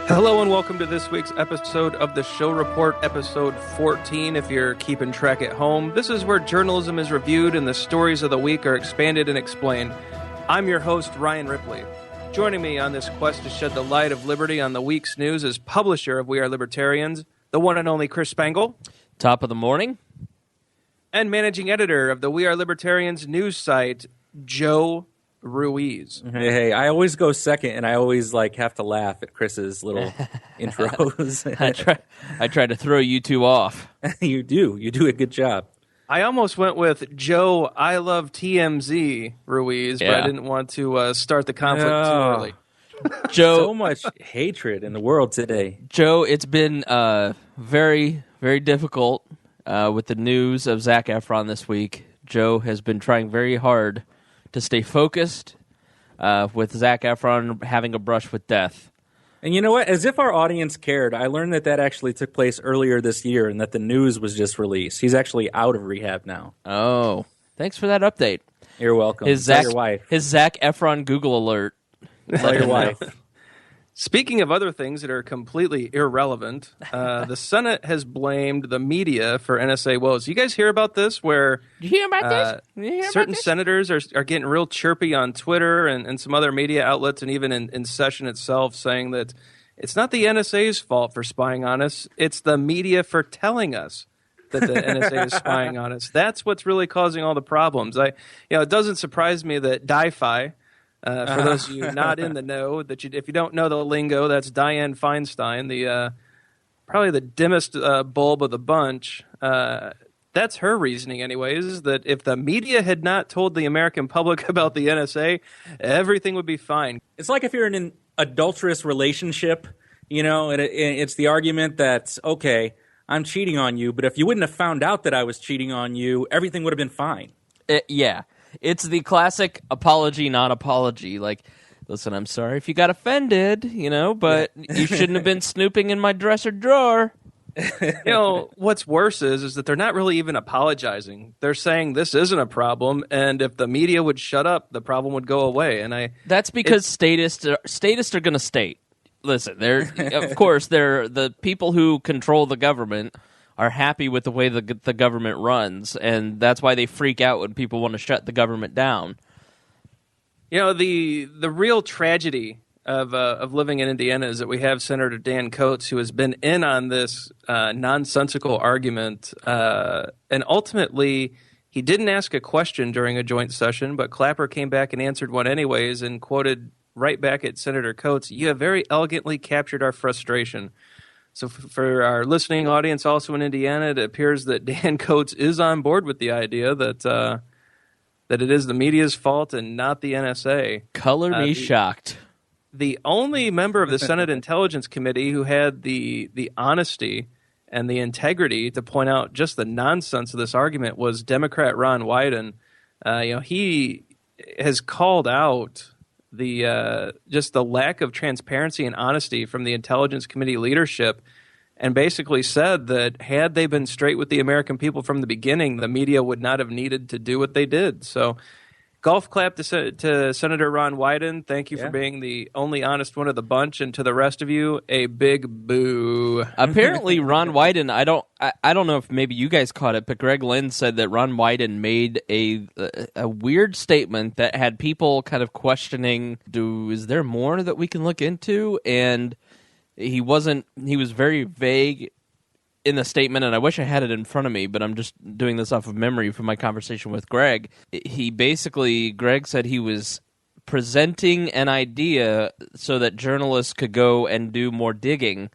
Hello and welcome to this week's episode of the Shill Report, episode 14, if you're keeping track at home. This is where journalism is reviewed and the stories of the week are expanded and explained. I'm your host, Ryan Ripley. Joining me on this quest to shed the light of liberty on the week's news is publisher of We Are Libertarians, the one and only Chris Spangle. Top of the morning. And managing editor of the We Are Libertarians news site, Joe Ruiz. Hey, I always go second, and I always have to laugh at Chris's little intros. I try to throw you two off. You do a good job. I almost went with Joe, I love TMZ Ruiz, but I didn't want to start the conflict too early. Joe, so much hatred in the world today. Joe, it's been very, very difficult with the news of Zac Efron this week. Joe has been trying very hard to stay focused with Zac Efron having a brush with death. And you know what? As if our audience cared, I learned that actually took place earlier this year and that the news was just released. He's actually out of rehab now. Oh, thanks for that update. You're welcome. His Tell your wife. His Zac Efron Google alert. Tell your wife. Speaking of other things that are completely irrelevant, the Senate has blamed the media for NSA woes. You guys hear about this? Where Did you hear about this? Certain senators are getting real chirpy on Twitter and some other media outlets, and even in session itself, saying that it's not the NSA's fault for spying on us; it's the media for telling us that the NSA is spying on us. That's what's really causing all the problems. It doesn't surprise me that DiFi. For those of you not in the know, if you don't know the lingo, that's Dianne Feinstein, the probably the dimmest bulb of the bunch. That's her reasoning, anyways, that if the media had not told the American public about the NSA, everything would be fine. It's like if you're in an adulterous relationship, and it's the argument that, okay, I'm cheating on you, but if you wouldn't have found out that I was cheating on you, everything would have been fine. Yeah. It's the classic apology, not apology. Like, listen, I'm sorry if you got offended, but you shouldn't have been snooping in my dresser drawer. What's worse is that they're not really even apologizing. They're saying this isn't a problem, and if the media would shut up, the problem would go away. And that's because statists are going to state. Listen, of course, they're the people who control the government are happy with the way the government runs, and that's why they freak out when people want to shut the government down. The real tragedy of living in Indiana is that we have Senator Dan Coates, who has been in on this nonsensical argument, and ultimately he didn't ask a question during a joint session, but Clapper came back and answered one anyways and quoted right back at Senator Coates, "You have very elegantly captured our frustration." So for our listening audience also in Indiana, it appears that Dan Coates is on board with the idea that it is the media's fault and not the NSA. Color me shocked. The only member of the Senate Intelligence Committee who had the honesty and the integrity to point out just the nonsense of this argument was Democrat Ron Wyden. He has called out just the lack of transparency and honesty from the Intelligence Committee leadership, and basically said that had they been straight with the American people from the beginning, the media would not have needed to do what they did. So golf clap to Senator Ron Wyden. Thank you for being the only honest one of the bunch, and to the rest of you, a big boo. Apparently, Ron Wyden, I don't know if maybe you guys caught it, but Greg Lynn said that Ron Wyden made a weird statement that had people kind of questioning, is there more that we can look into? And he was very vague in the statement, and I wish I had it in front of me, but I'm just doing this off of memory from my conversation with Greg. Greg said he was presenting an idea so that journalists could go and do more digging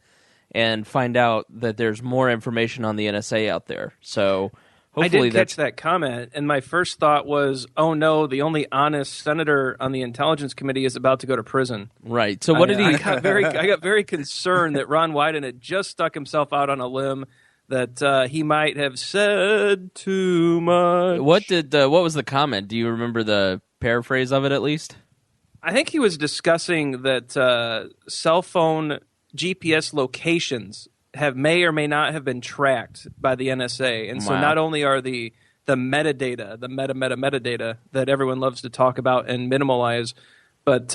and find out that there's more information on the NSA out there. So hopefully I did catch that comment, and my first thought was, oh no, the only honest senator on the Intelligence Committee is about to go to prison. Right. So what did he? I got very concerned that Ron Wyden had just stuck himself out on a limb, that he might have said too much. What was the comment? Do you remember the paraphrase of it at least? I think he was discussing that cell phone GPS locations may or may not have been tracked by the NSA. And so not only are the metadata, the metadata that everyone loves to talk about and minimalize, But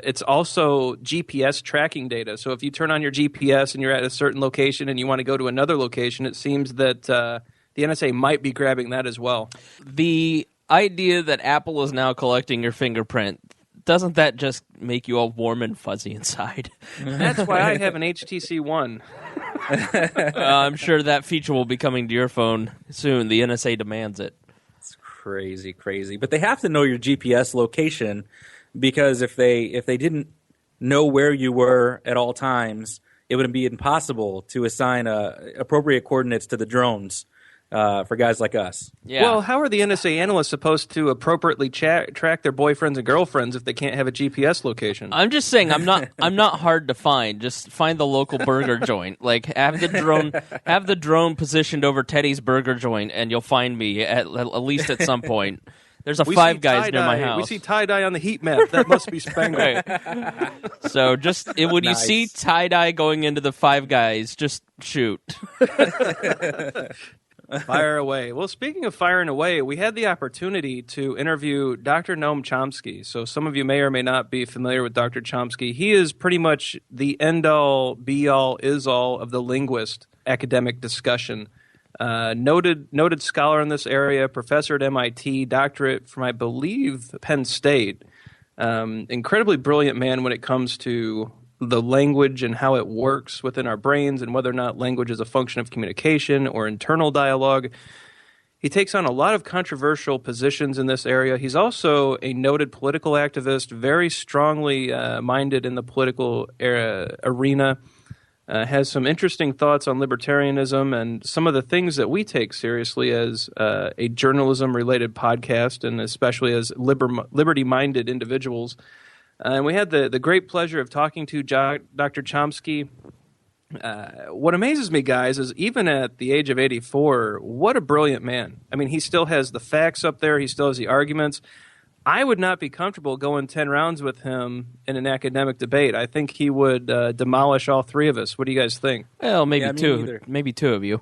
it's also GPS tracking data. So if you turn on your GPS and you're at a certain location and you want to go to another location, it seems that the NSA might be grabbing that as well. The idea that Apple is now collecting your fingerprint, doesn't that just make you all warm and fuzzy inside? That's why I have an HTC One. I'm sure that feature will be coming to your phone soon. The NSA demands it. It's crazy. But they have to know your GPS location, because if they didn't know where you were at all times, it would be impossible to assign appropriate coordinates to the drones for guys like us. Yeah. Well, how are the NSA analysts supposed to appropriately track their boyfriends and girlfriends if they can't have a GPS location? I'm just saying, I'm not hard to find. Just find the local burger joint. Like have the drone positioned over Teddy's burger joint, and you'll find me at least at some point. There's a Five Guys near my house. We see tie-dye on the heat map. That must be Spangler. Right. So when you see tie-dye going into the Five Guys, just shoot. Fire away. Well, speaking of firing away, we had the opportunity to interview Dr. Noam Chomsky. So some of you may or may not be familiar with Dr. Chomsky. He is pretty much the end-all, be-all, is-all of the linguist academic discussion. Noted scholar in this area, professor at MIT, doctorate from, I believe, Penn State. Incredibly brilliant man when it comes to the language and how it works within our brains and whether or not language is a function of communication or internal dialogue. He takes on a lot of controversial positions in this area. He's also a noted political activist, very strongly minded in the political arena. Has some interesting thoughts on libertarianism and some of the things that we take seriously as a journalism-related podcast, and especially as liberty-minded individuals. And we had the great pleasure of talking to Dr. Chomsky. What amazes me, guys, is even at the age of 84, what a brilliant man. I mean, he still has the facts up there. He still has the arguments. I would not be comfortable going 10 rounds with him in an academic debate. I think he would demolish all three of us. What do you guys think? Well, maybe two of you.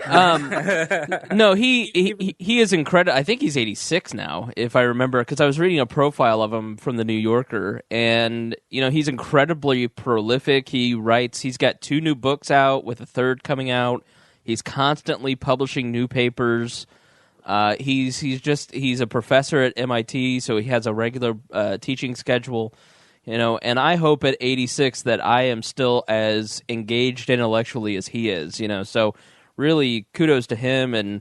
No, he is incredible. I think he's 86 now, if I remember, because I was reading a profile of him from the New Yorker, and he's incredibly prolific. He writes. He's got 2 new books out, with a third coming out. He's constantly publishing new papers. He's a professor at MIT, so he has a regular teaching schedule. And I hope at 86 that I am still as engaged intellectually as he is. So. Really, kudos to him, and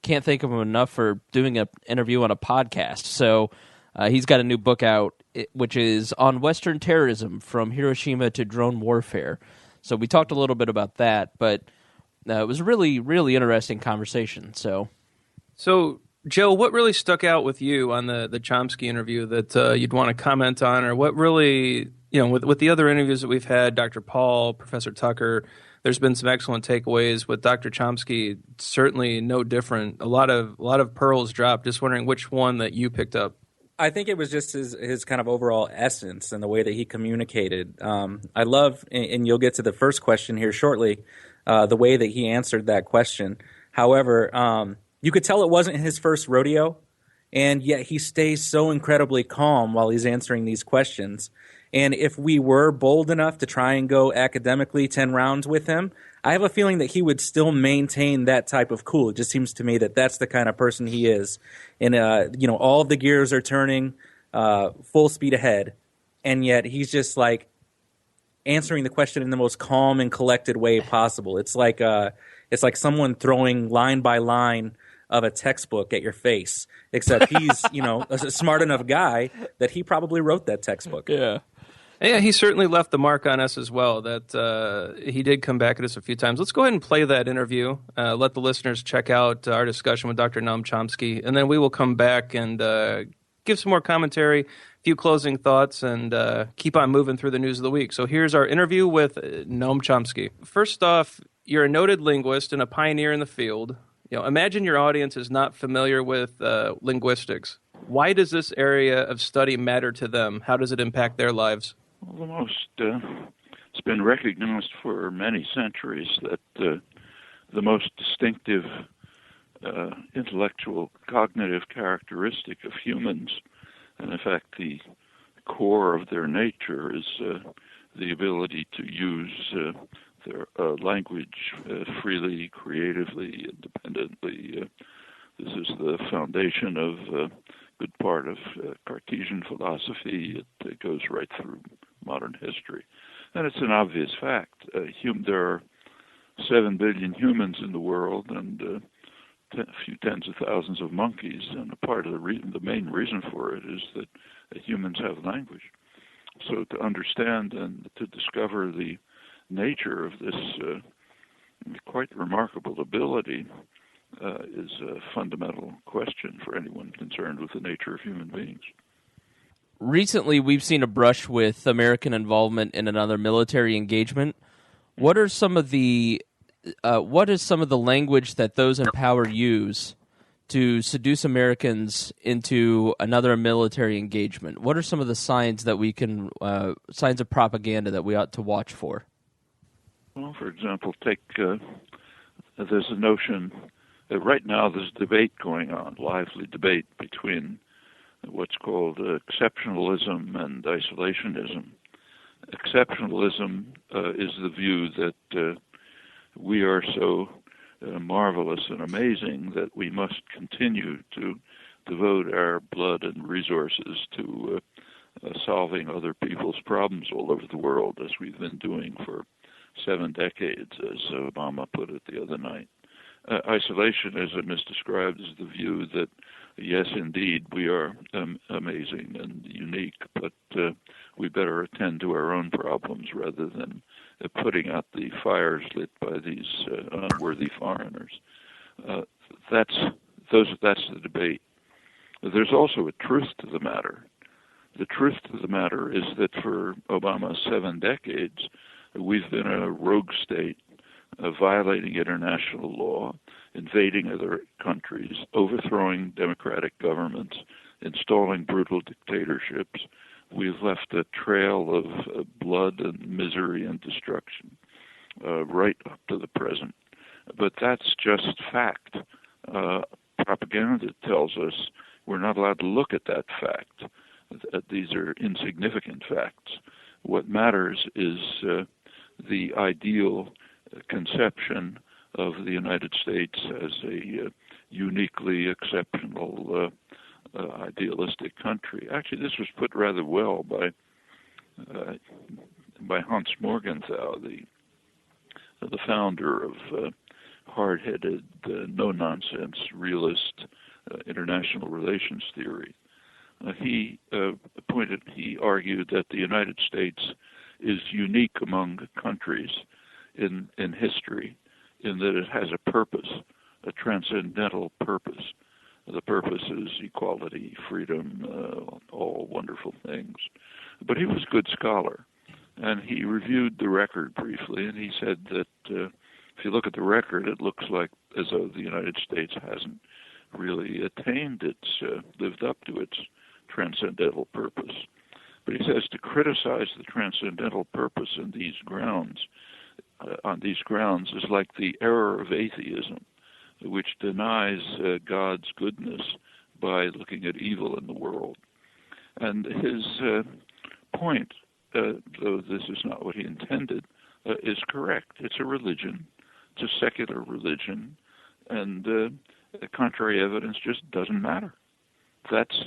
can't thank him enough for doing an interview on a podcast. So he's got a new book out, which is on Western terrorism, from Hiroshima to drone warfare. So we talked a little bit about that, but it was a really, really interesting conversation. So, Joe, what really stuck out with you on the Chomsky interview that you'd want to comment on, or what really, with the other interviews that we've had, Dr. Paul, Professor Tucker, there's been some excellent takeaways. With Dr. Chomsky, certainly no different. A lot of pearls dropped. Just wondering which one that you picked up. I think it was just his kind of overall essence and the way that he communicated. I love, and you'll get to the first question here shortly, the way that he answered that question. However, you could tell it wasn't his first rodeo, and yet he stays so incredibly calm while he's answering these questions. And if we were bold enough to try and go academically 10 rounds with him, I have a feeling that he would still maintain that type of cool. It just seems to me that that's the kind of person he is. And, all of the gears are turning full speed ahead, and yet he's just like answering the question in the most calm and collected way possible. It's like someone throwing line by line of a textbook at your face, except he's, a smart enough guy that he probably wrote that textbook. Yeah. Yeah, he certainly left the mark on us as well. That he did come back at us a few times. Let's go ahead and play that interview. Let the listeners check out our discussion with Dr. Noam Chomsky, and then we will come back and give some more commentary, a few closing thoughts, and keep on moving through the news of the week. So here's our interview with Noam Chomsky. First off, you're a noted linguist and a pioneer in the field. Imagine your audience is not familiar with linguistics. Why does this area of study matter to them? How does it impact their lives? Well, it's been recognized for many centuries that the most distinctive intellectual cognitive characteristic of humans, and in fact the core of their nature is the ability to use their language freely, creatively, independently. This is the foundation of a good part of Cartesian philosophy. It goes right through modern history. And it's an obvious fact. There are 7 billion humans in the world and a few tens of thousands of monkeys, and a part of the main reason for it is that humans have language. So to understand and to discover the nature of this quite remarkable ability is a fundamental question for anyone concerned with the nature of human beings. Recently, we've seen a brush with American involvement in another military engagement. What is some of the language that those in power use to seduce Americans into another military engagement? What are some of the signs that signs of propaganda that we ought to watch for? Well, for example, there's a notion that right now there's debate going on, lively debate between what's called exceptionalism and isolationism. Exceptionalism is the view that we are so marvelous and amazing that we must continue to devote our blood and resources to solving other people's problems all over the world, as we've been doing for 7 decades, as Obama put it the other night. Isolationism is described as the view that, yes, indeed, we are amazing and unique, but we better attend to our own problems rather than putting out the fires lit by these unworthy foreigners. That's the debate. There's also a truth to the matter. The truth to the matter is that for Obama's 7 decades, we've been a rogue state, violating international law, invading other countries, overthrowing democratic governments, installing brutal dictatorships. We've left a trail of blood and misery and destruction right up to the present. But that's just fact. Propaganda tells us we're not allowed to look at that fact. These are insignificant facts. What matters is the ideal conception of the United States as a uniquely exceptional, idealistic country. Actually, this was put rather well by Hans Morgenthau, the founder of hard-headed, no-nonsense, realist international relations theory. He argued that the United States is unique among countries in history, in that it has a purpose, a transcendental purpose. The purpose is equality, freedom, all wonderful things. But he was a good scholar, and he reviewed the record briefly, and he said that if you look at the record, it looks like as though the United States hasn't really lived up to its transcendental purpose. But he says to criticize the transcendental purpose on these grounds is like the error of atheism, which denies God's goodness by looking at evil in the world. And his point, though this is not what he intended, is correct. It's a religion. It's a secular religion. And contrary evidence just doesn't matter. That's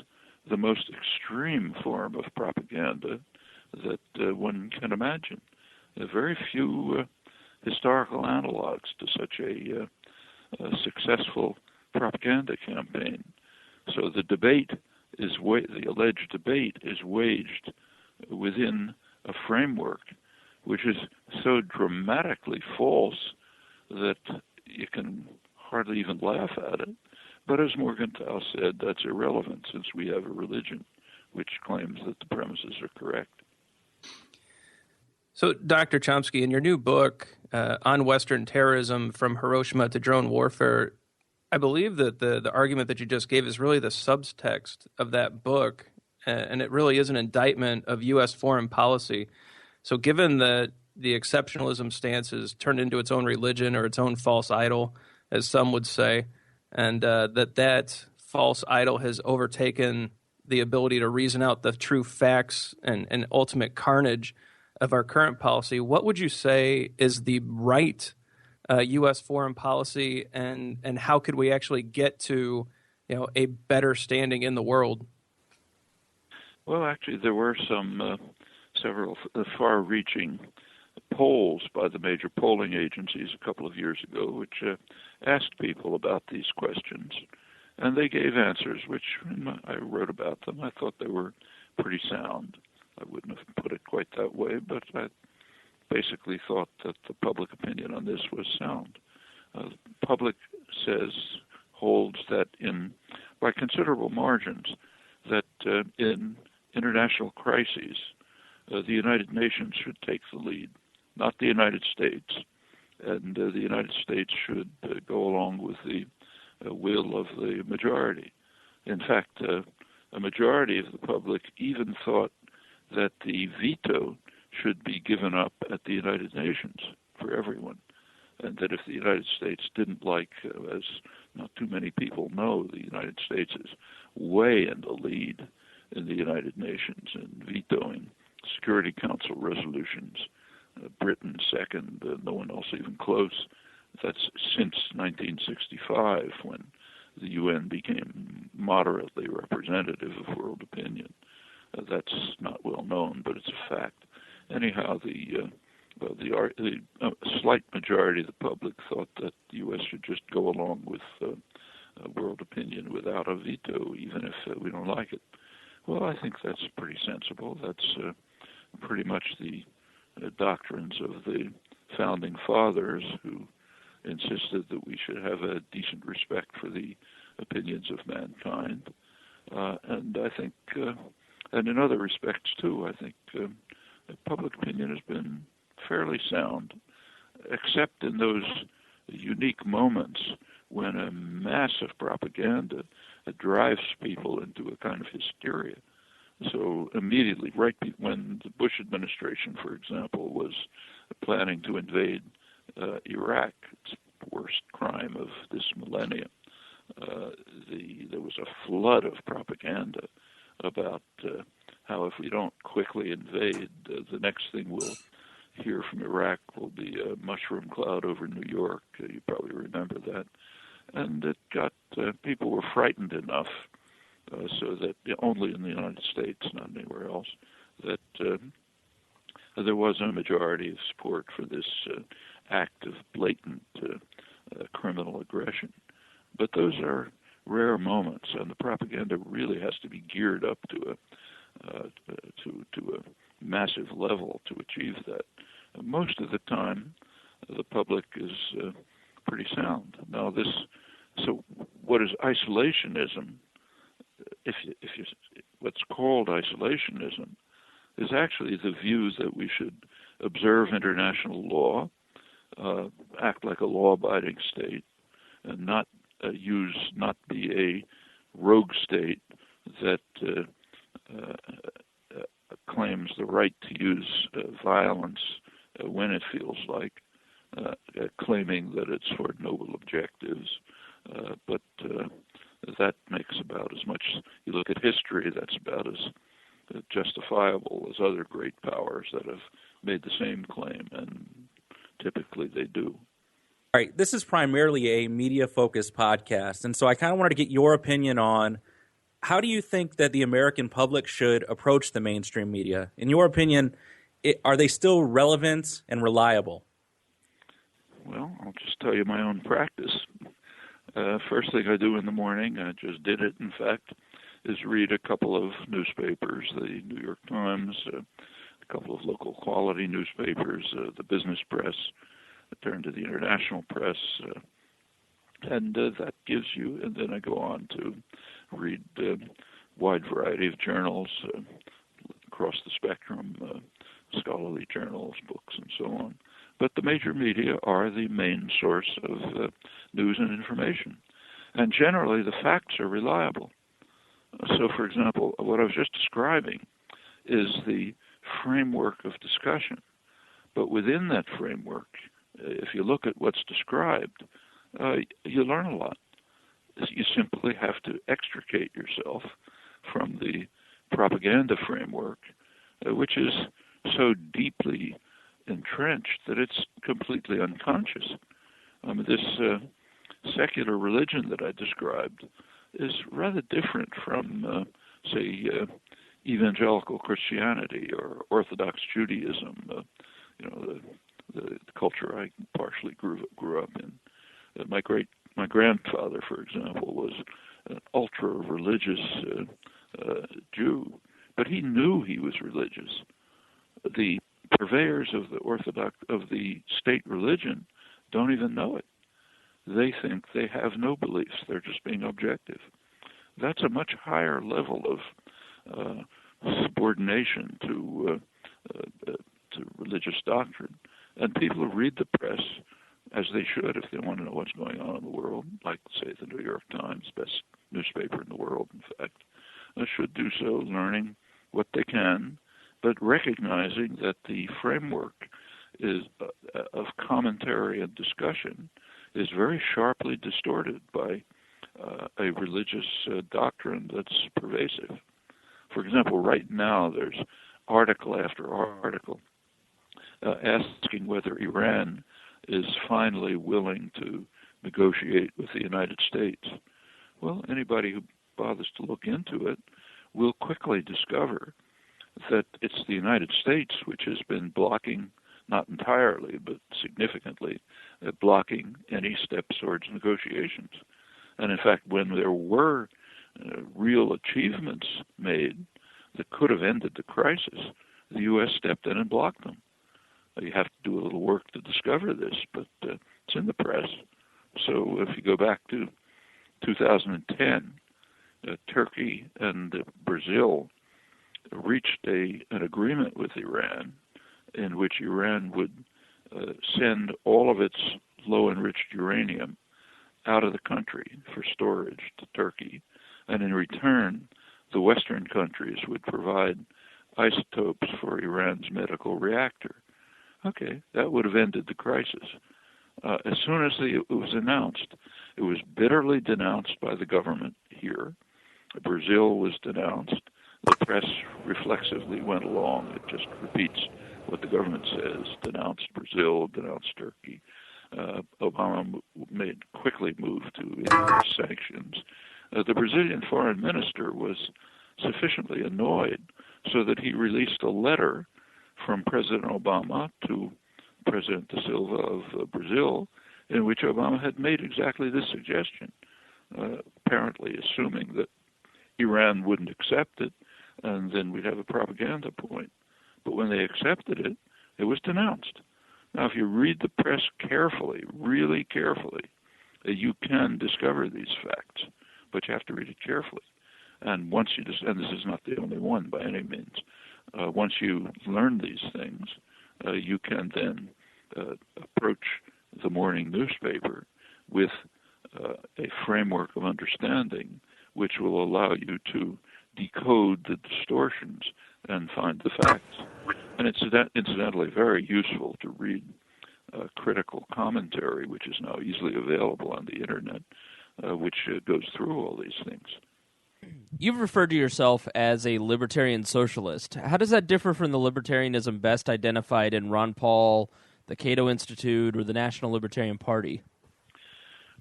the most extreme form of propaganda that one can imagine. Very few historical analogs to such a successful propaganda campaign. So the alleged debate is waged within a framework which is so dramatically false that you can hardly even laugh at it. But as Morgenthau said, that's irrelevant since we have a religion which claims that the premises are correct. So, Dr. Chomsky, in your new book on Western terrorism, from Hiroshima to drone warfare, I believe that the argument that you just gave is really the subtext of that book, and it really is an indictment of U.S. foreign policy. So given that the exceptionalism stance is turned into its own religion or its own false idol, as some would say, and that false idol has overtaken the ability to reason out the true facts and ultimate carnage of our current policy, what would you say is the right U.S. foreign policy, and how could we actually get to a better standing in the world? Well, actually, there were several far-reaching polls by the major polling agencies a couple of years ago, which asked people about these questions, and they gave answers, which I wrote about them. I thought they were pretty sound. I wouldn't have put it quite that way, but I basically thought that the public opinion on this was sound. Public holds that by considerable margins, that in international crises, the United Nations should take the lead, not the United States. And the United States should go along with the will of the majority. In fact, a majority of the public even thought that the veto should be given up at the United Nations for everyone, and that if the United States didn't like, as not too many people know, the United States is way in the lead in the United Nations in vetoing Security Council resolutions. Britain second, no one else even close. That's since 1965, when the UN became moderately representative of world opinion. That's not well known, but it's a fact. Anyhow, the slight majority of the public thought that the U.S. should just go along with world opinion without a veto, even if we don't like it. Well, I think that's pretty sensible. That's pretty much the doctrines of the founding fathers, who insisted that we should have a decent respect for the opinions of mankind. And I think, and in other respects too, I think public opinion has been fairly sound, except in those unique moments when a massive propaganda drives people into a kind of hysteria. So immediately, right when the Bush administration, for example, was planning to invade Iraq, it's the worst crime of this millennium, there was a flood of propaganda about how if we don't quickly invade, the next thing we'll hear from Iraq will be a mushroom cloud over New York. You probably remember that. And it got, people were frightened enough so that only in the United States, not anywhere else, that there was a majority of support for this act of blatant criminal aggression. But those are rare moments, and the propaganda really has to be geared up to a massive level to achieve that. Most of the time, the public is pretty sound. Now, so what is isolationism? What's called isolationism is actually the view that we should observe international law, act like a law-abiding state, and not be a rogue state that claims the right to use violence when it feels like, claiming that it's for noble objectives, but that makes about as much. You look at history, that's about as justifiable as other great powers that have made the same claim, and typically they do. All right, this is primarily a media-focused podcast, and so I kind of wanted to get your opinion on how do you think that the American public should approach the mainstream media? In your opinion, are they still relevant and reliable? Well, I'll just tell you my own practice. First thing I do in the morning, I just did it, in fact, is read a couple of newspapers, the New York Times, a couple of local quality newspapers, the business press. I turn to the international press, and that gives you, and then I go on to read a wide variety of journals across the spectrum, scholarly journals, books, and so on. But the major media are the main source of news and information. And generally, the facts are reliable. So, for example, what I was just describing is the framework of discussion. But within that framework, if you look at what's described, you learn a lot. You simply have to extricate yourself from the propaganda framework, which is so deeply entrenched that it's completely unconscious. This secular religion that I described is rather different from, say, evangelical Christianity or Orthodox Judaism, the culture I partially grew up in. My grandfather, for example, was an ultra-religious Jew, but he knew he was religious. The purveyors of the state religion don't even know it. They think they have no beliefs. They're just being objective. That's a much higher level of subordination to religious doctrine. And people who read the press, as they should if they want to know what's going on in the world, like, say, the New York Times, best newspaper in the world, in fact, should do so learning what they can, but recognizing that the framework is of commentary and discussion is very sharply distorted by a religious doctrine that's pervasive. For example, right now there's article after article asking whether Iran is finally willing to negotiate with the United States. Well, anybody who bothers to look into it will quickly discover that it's the United States which has been blocking, not entirely, but significantly, blocking any steps towards negotiations. And in fact, when there were real achievements made that could have ended the crisis, the U.S. stepped in and blocked them. You have to do a little work to discover this, but it's in the press. So if you go back to 2010, Turkey and Brazil reached an agreement with Iran in which Iran would send all of its low-enriched uranium out of the country for storage to Turkey, and in return, the Western countries would provide isotopes for Iran's medical reactor. Okay, that would have ended the crisis. As soon as it was announced, it was bitterly denounced by the government here. Brazil was denounced. The press reflexively went along. It just repeats what the government says, denounced Brazil, denounced Turkey. Obama quickly moved to enforce sanctions. The Brazilian foreign minister was sufficiently annoyed so that he released a letter from President Obama to President da Silva of Brazil, in which Obama had made exactly this suggestion, apparently assuming that Iran wouldn't accept it, and then we'd have a propaganda point. But when they accepted it, it was denounced. Now, if you read the press carefully, really carefully, you can discover these facts, but you have to read it carefully. And once you and this is not the only one by any means, once you learn these things, you can then approach the morning newspaper with a framework of understanding which will allow you to decode the distortions and find the facts. And it's incidentally very useful to read critical commentary, which is now easily available on the internet, which goes through all these things. You've referred to yourself as a libertarian socialist. How does that differ from the libertarianism best identified in Ron Paul, the Cato Institute, or the National Libertarian Party?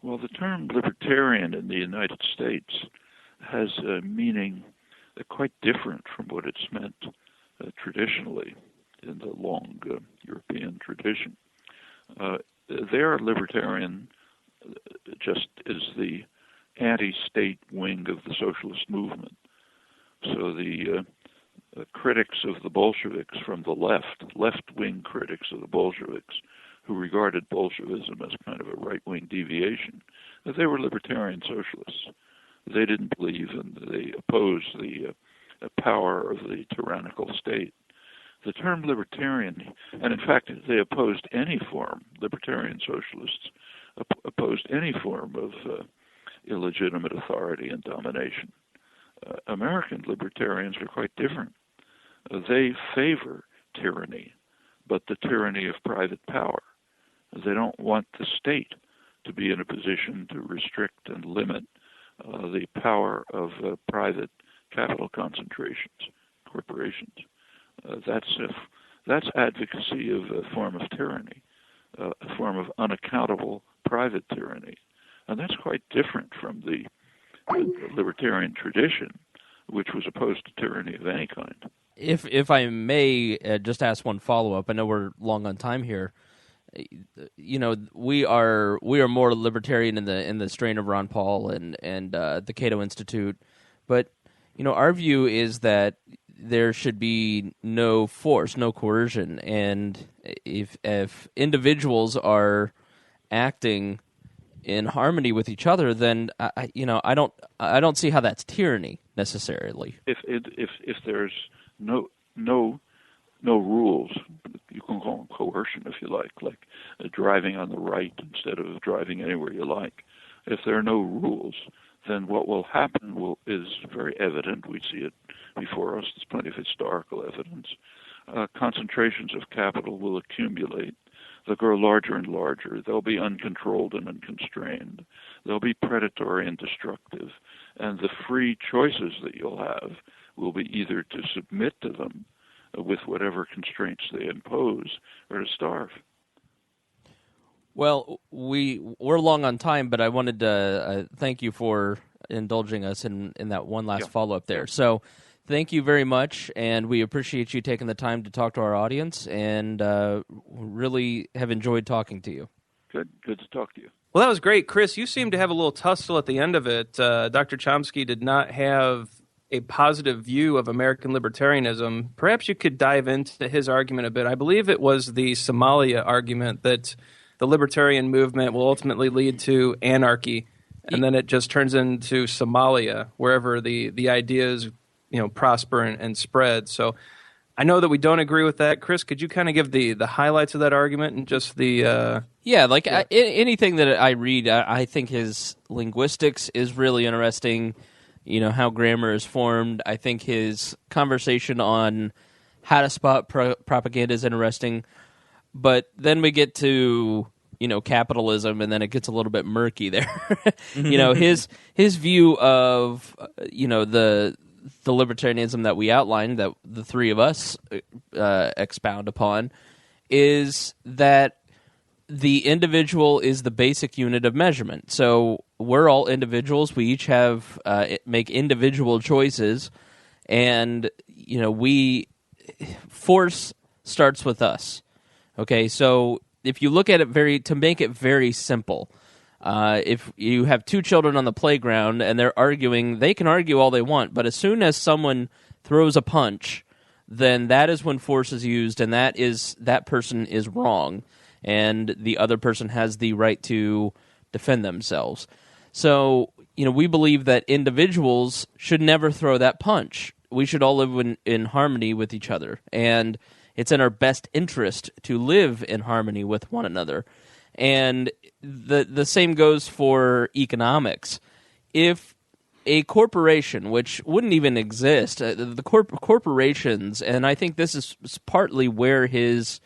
Well, the term libertarian in the United States has a meaning quite different from what it's meant traditionally in the long European tradition. Their libertarian just is the anti-state wing of the socialist movement. So the critics of the Bolsheviks from the left-wing critics of the Bolsheviks, who regarded Bolshevism as kind of a right-wing deviation, they were libertarian socialists. They didn't believe and they opposed the power of the tyrannical state. The term libertarian, and in fact they opposed any form, libertarian socialists opposed any form of illegitimate authority and domination. American libertarians are quite different. They favor tyranny, but the tyranny of private power. They don't want the state to be in a position to restrict and limit the power of private capital concentrations, corporations. That's advocacy of a form of tyranny, a form of unaccountable private tyranny, and that's quite different from the libertarian tradition, which was opposed to tyranny of any kind. If I may just ask one follow-up, I know we're long on time here. We are more libertarian in the strain of Ron Paul and the Cato Institute, but our view is that there should be no force, no coercion, and if individuals are acting in harmony with each other, then I don't see how that's tyranny necessarily. If there's no rules, you can call them coercion if you like driving on the right instead of driving anywhere you like. If there are no rules, then what will happen is very evident. We see it before us. There's plenty of historical evidence. Concentrations of capital will accumulate. They'll grow larger and larger. They'll be uncontrolled and unconstrained. They'll be predatory and destructive. And the free choices that you'll have will be either to submit to them with whatever constraints they impose or to starve. Well, we're long on time, but I wanted to thank you for indulging us in that one last follow-up there. So thank you very much, and we appreciate you taking the time to talk to our audience, and really have enjoyed talking to you. Good to talk to you. Well, that was great. Chris, you seemed to have a little tussle at the end of it. Dr. Chomsky did not have a positive view of American libertarianism. Perhaps you could dive into his argument a bit. I believe it was the Somalia argument that the libertarian movement will ultimately lead to anarchy, and then it just turns into Somalia, wherever the ideas prosper and spread. So I know that we don't agree with that. Chris, could you kind of give the highlights of that argument and just the... anything that I read, I think his linguistics is really interesting, how grammar is formed. I think his conversation on how to spot propaganda is interesting. But then we get to, capitalism, and then it gets a little bit murky there. His view of, the libertarianism that we outlined, that the three of us expound upon, is that the individual is the basic unit of measurement. So we're all individuals. We each have make individual choices, and force starts with us. Okay, so if you look at it to make it very simple, if you have two children on the playground and they're arguing, they can argue all they want, but as soon as someone throws a punch, then that is when force is used, and that person is wrong, and the other person has the right to defend themselves. So, we believe that individuals should never throw that punch. We should all live in harmony with each other, and it's in our best interest to live in harmony with one another. And the same goes for economics. If a corporation, which wouldn't even exist, the corporations, and I think this is partly where his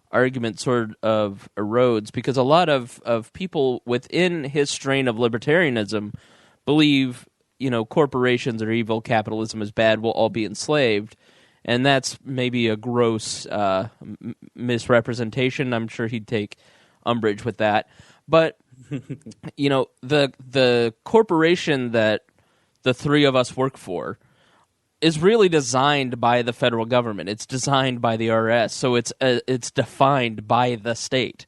argument sort of erodes, because a lot of people within his strain of libertarianism believe, corporations are evil, capitalism is bad, we'll all be enslaved. And that's maybe a gross misrepresentation. I'm sure he'd take umbrage with that. But, the corporation that the three of us work for is really designed by the federal government. It's designed by the IRS, so it's defined by the state.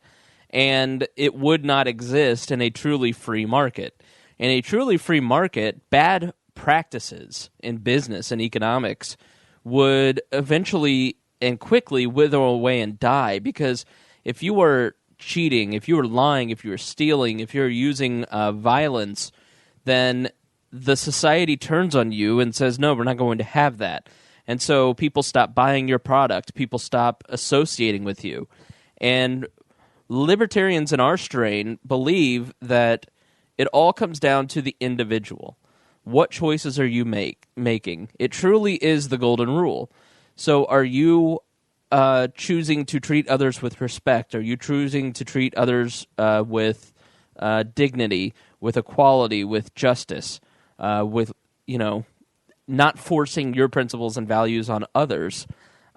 And it would not exist in a truly free market. In a truly free market, bad practices in business and economics would eventually and quickly wither away and die, because if you were cheating, if you were lying, if you were stealing, if you're using violence, then the society turns on you and says, no, we're not going to have that. And so people stop buying your product, people stop associating with you. And libertarians in our strain believe that it all comes down to the individual. What choices are you making? It truly is the golden rule. So are you choosing to treat others with respect? Are you choosing to treat others with dignity, with equality, with justice, with not forcing your principles and values on others?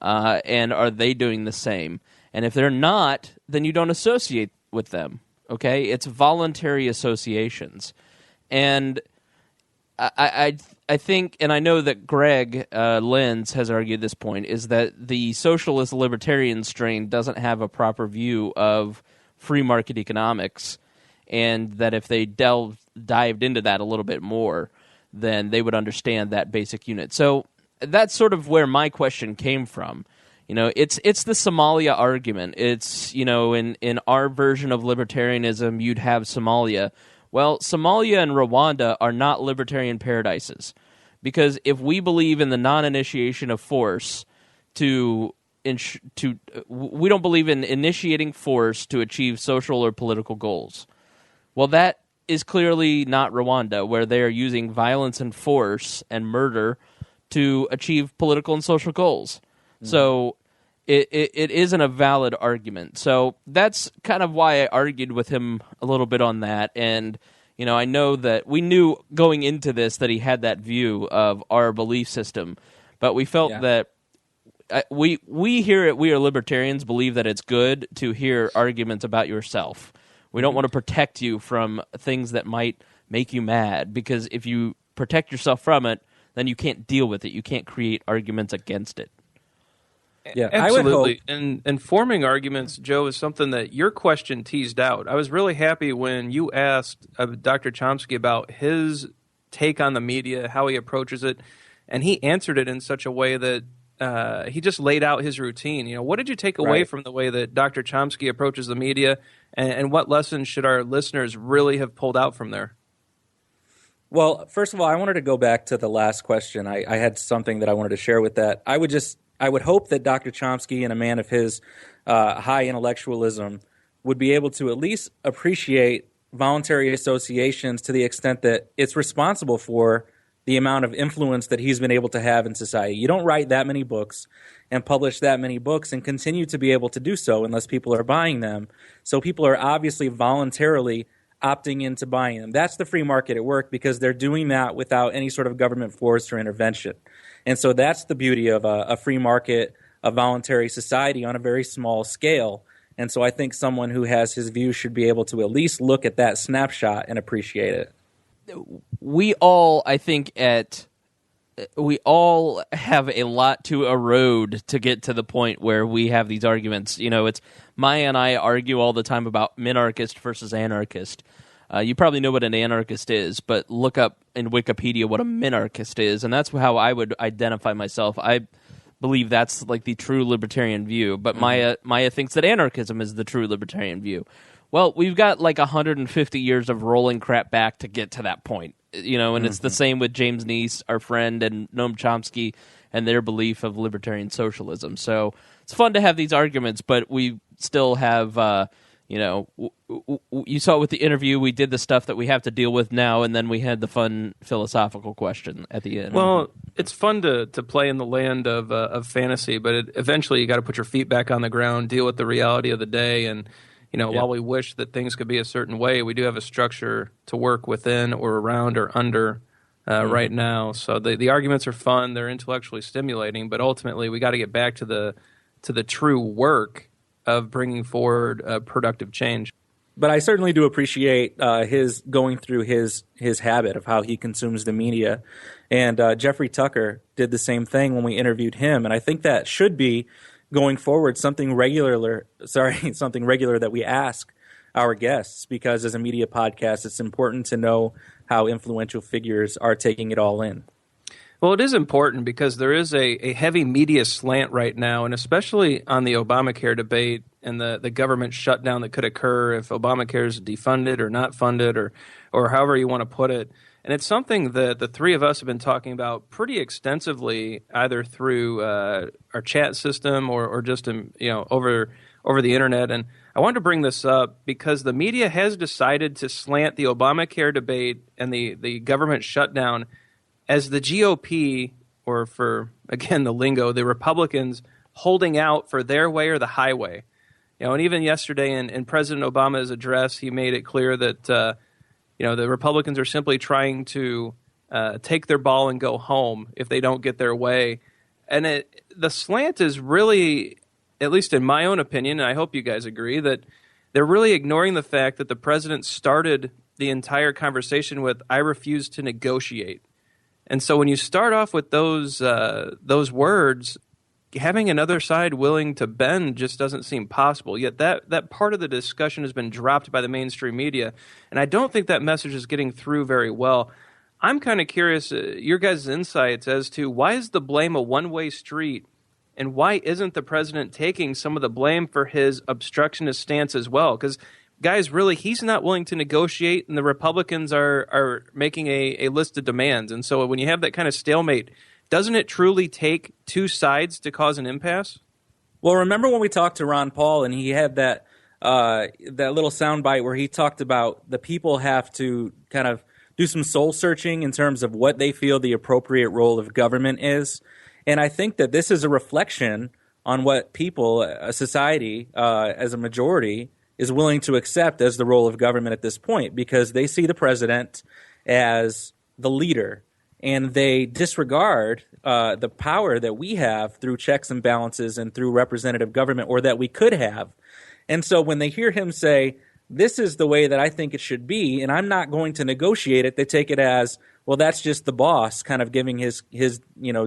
And are they doing the same? And if they're not, then you don't associate with them. Okay, it's voluntary associations, and I think, and I know that Greg Lenz has argued this point, is that the socialist libertarian strain doesn't have a proper view of free market economics, and that if they dived into that a little bit more, then they would understand that basic unit. So that's sort of where my question came from. It's the Somalia argument. It's, in our version of libertarianism, you'd have Somalia. Well, Somalia and Rwanda are not libertarian paradises, because if we believe in the non-initiation of force we don't believe in initiating force to achieve social or political goals. Well, that is clearly not Rwanda, where they are using violence and force and murder to achieve political and social goals. So it isn't a valid argument. So that's kind of why I argued with him a little bit on that. And, I know that we knew going into this that he had that view of our belief system, but we felt that we here at We Are Libertarians believe that it's good to hear arguments about yourself. We don't want to protect you from things that might make you mad, because if you protect yourself from it, then you can't deal with it. You can't create arguments against it. Yeah, absolutely. And forming arguments, Joe, is something that your question teased out. I was really happy when you asked Dr. Chomsky about his take on the media, how he approaches it, and he answered it in such a way that he just laid out his routine. What did you take away from the way that Dr. Chomsky approaches the media, and what lessons should our listeners really have pulled out from there? Well, first of all, I wanted to go back to the last question. I had something that I wanted to share with that. I would hope that Dr. Chomsky, and a man of his high intellectualism, would be able to at least appreciate voluntary associations to the extent that it's responsible for the amount of influence that he's been able to have in society. You don't write that many books and publish that many books and continue to be able to do so unless people are buying them. So people are obviously voluntarily opting into buying them. That's the free market at work, because they're doing that without any sort of government force or intervention. And so that's the beauty of a free market, a voluntary society on a very small scale. And so I think someone who has his views should be able to at least look at that snapshot and appreciate it. We all, I think, we all have a lot to erode to get to the point where we have these arguments. It's Maya and I argue all the time about minarchist versus anarchist. You probably know what an anarchist is, but look up in Wikipedia what a minarchist is, and that's how I would identify myself. I believe that's like the true libertarian view, but Maya thinks that anarchism is the true libertarian view. Well, we've got like 150 years of rolling crap back to get to that point, and it's the same with James Neese, our friend, and Noam Chomsky and their belief of libertarian socialism. So it's fun to have these arguments, but we still have... you saw it with the interview. We did the stuff that we have to deal with now, and then we had the fun philosophical question at the end. Well, it's fun to play in the land of fantasy, but eventually you got to put your feet back on the ground, deal with the reality of the day, and while we wish that things could be a certain way, we do have a structure to work within or around or under right now. So the arguments are fun; they're intellectually stimulating, but ultimately we got to get back to the true work of bringing forward productive change. But I certainly do appreciate his going through his habit of how he consumes the media. And Jeffrey Tucker did the same thing when we interviewed him. And I think that should be, going forward, something regular that we ask our guests, because as a media podcast, it's important to know how influential figures are taking it all in. Well, it is important because there is a heavy media slant right now, and especially on the Obamacare debate and the government shutdown that could occur if Obamacare is defunded or not funded or however you want to put it. And it's something that the three of us have been talking about pretty extensively, either through our chat system or just over the internet. And I wanted to bring this up because the media has decided to slant the Obamacare debate and the government shutdown as the GOP, or for, again, the lingo, the Republicans holding out for their way or the highway. And even yesterday in President Obama's address, he made it clear that the Republicans are simply trying to take their ball and go home if they don't get their way. And the slant is really, at least in my own opinion, and I hope you guys agree, that they're really ignoring the fact that the president started the entire conversation with, "I refuse to negotiate." And so when you start off with those words, having another side willing to bend just doesn't seem possible. Yet that part of the discussion has been dropped by the mainstream media, and I don't think that message is getting through very well. I'm kind of curious, your guys' insights as to why is the blame a one-way street, and why isn't the president taking some of the blame for his obstructionist stance as well? Because, guys, really, he's not willing to negotiate, and the Republicans are making a list of demands. And so when you have that kind of stalemate, doesn't it truly take two sides to cause an impasse? Well, remember when we talked to Ron Paul and he had that little soundbite where he talked about the people have to kind of do some soul searching in terms of what they feel the appropriate role of government is. And I think that this is a reflection on what people, a society, as a majority, is willing to accept as the role of government at this point, because they see the president as the leader, and they disregard the power that we have through checks and balances and through representative government, or that we could have. And so when they hear him say, "This is the way that I think it should be, and I'm not going to negotiate it," they take it as, well, that's just the boss kind of giving his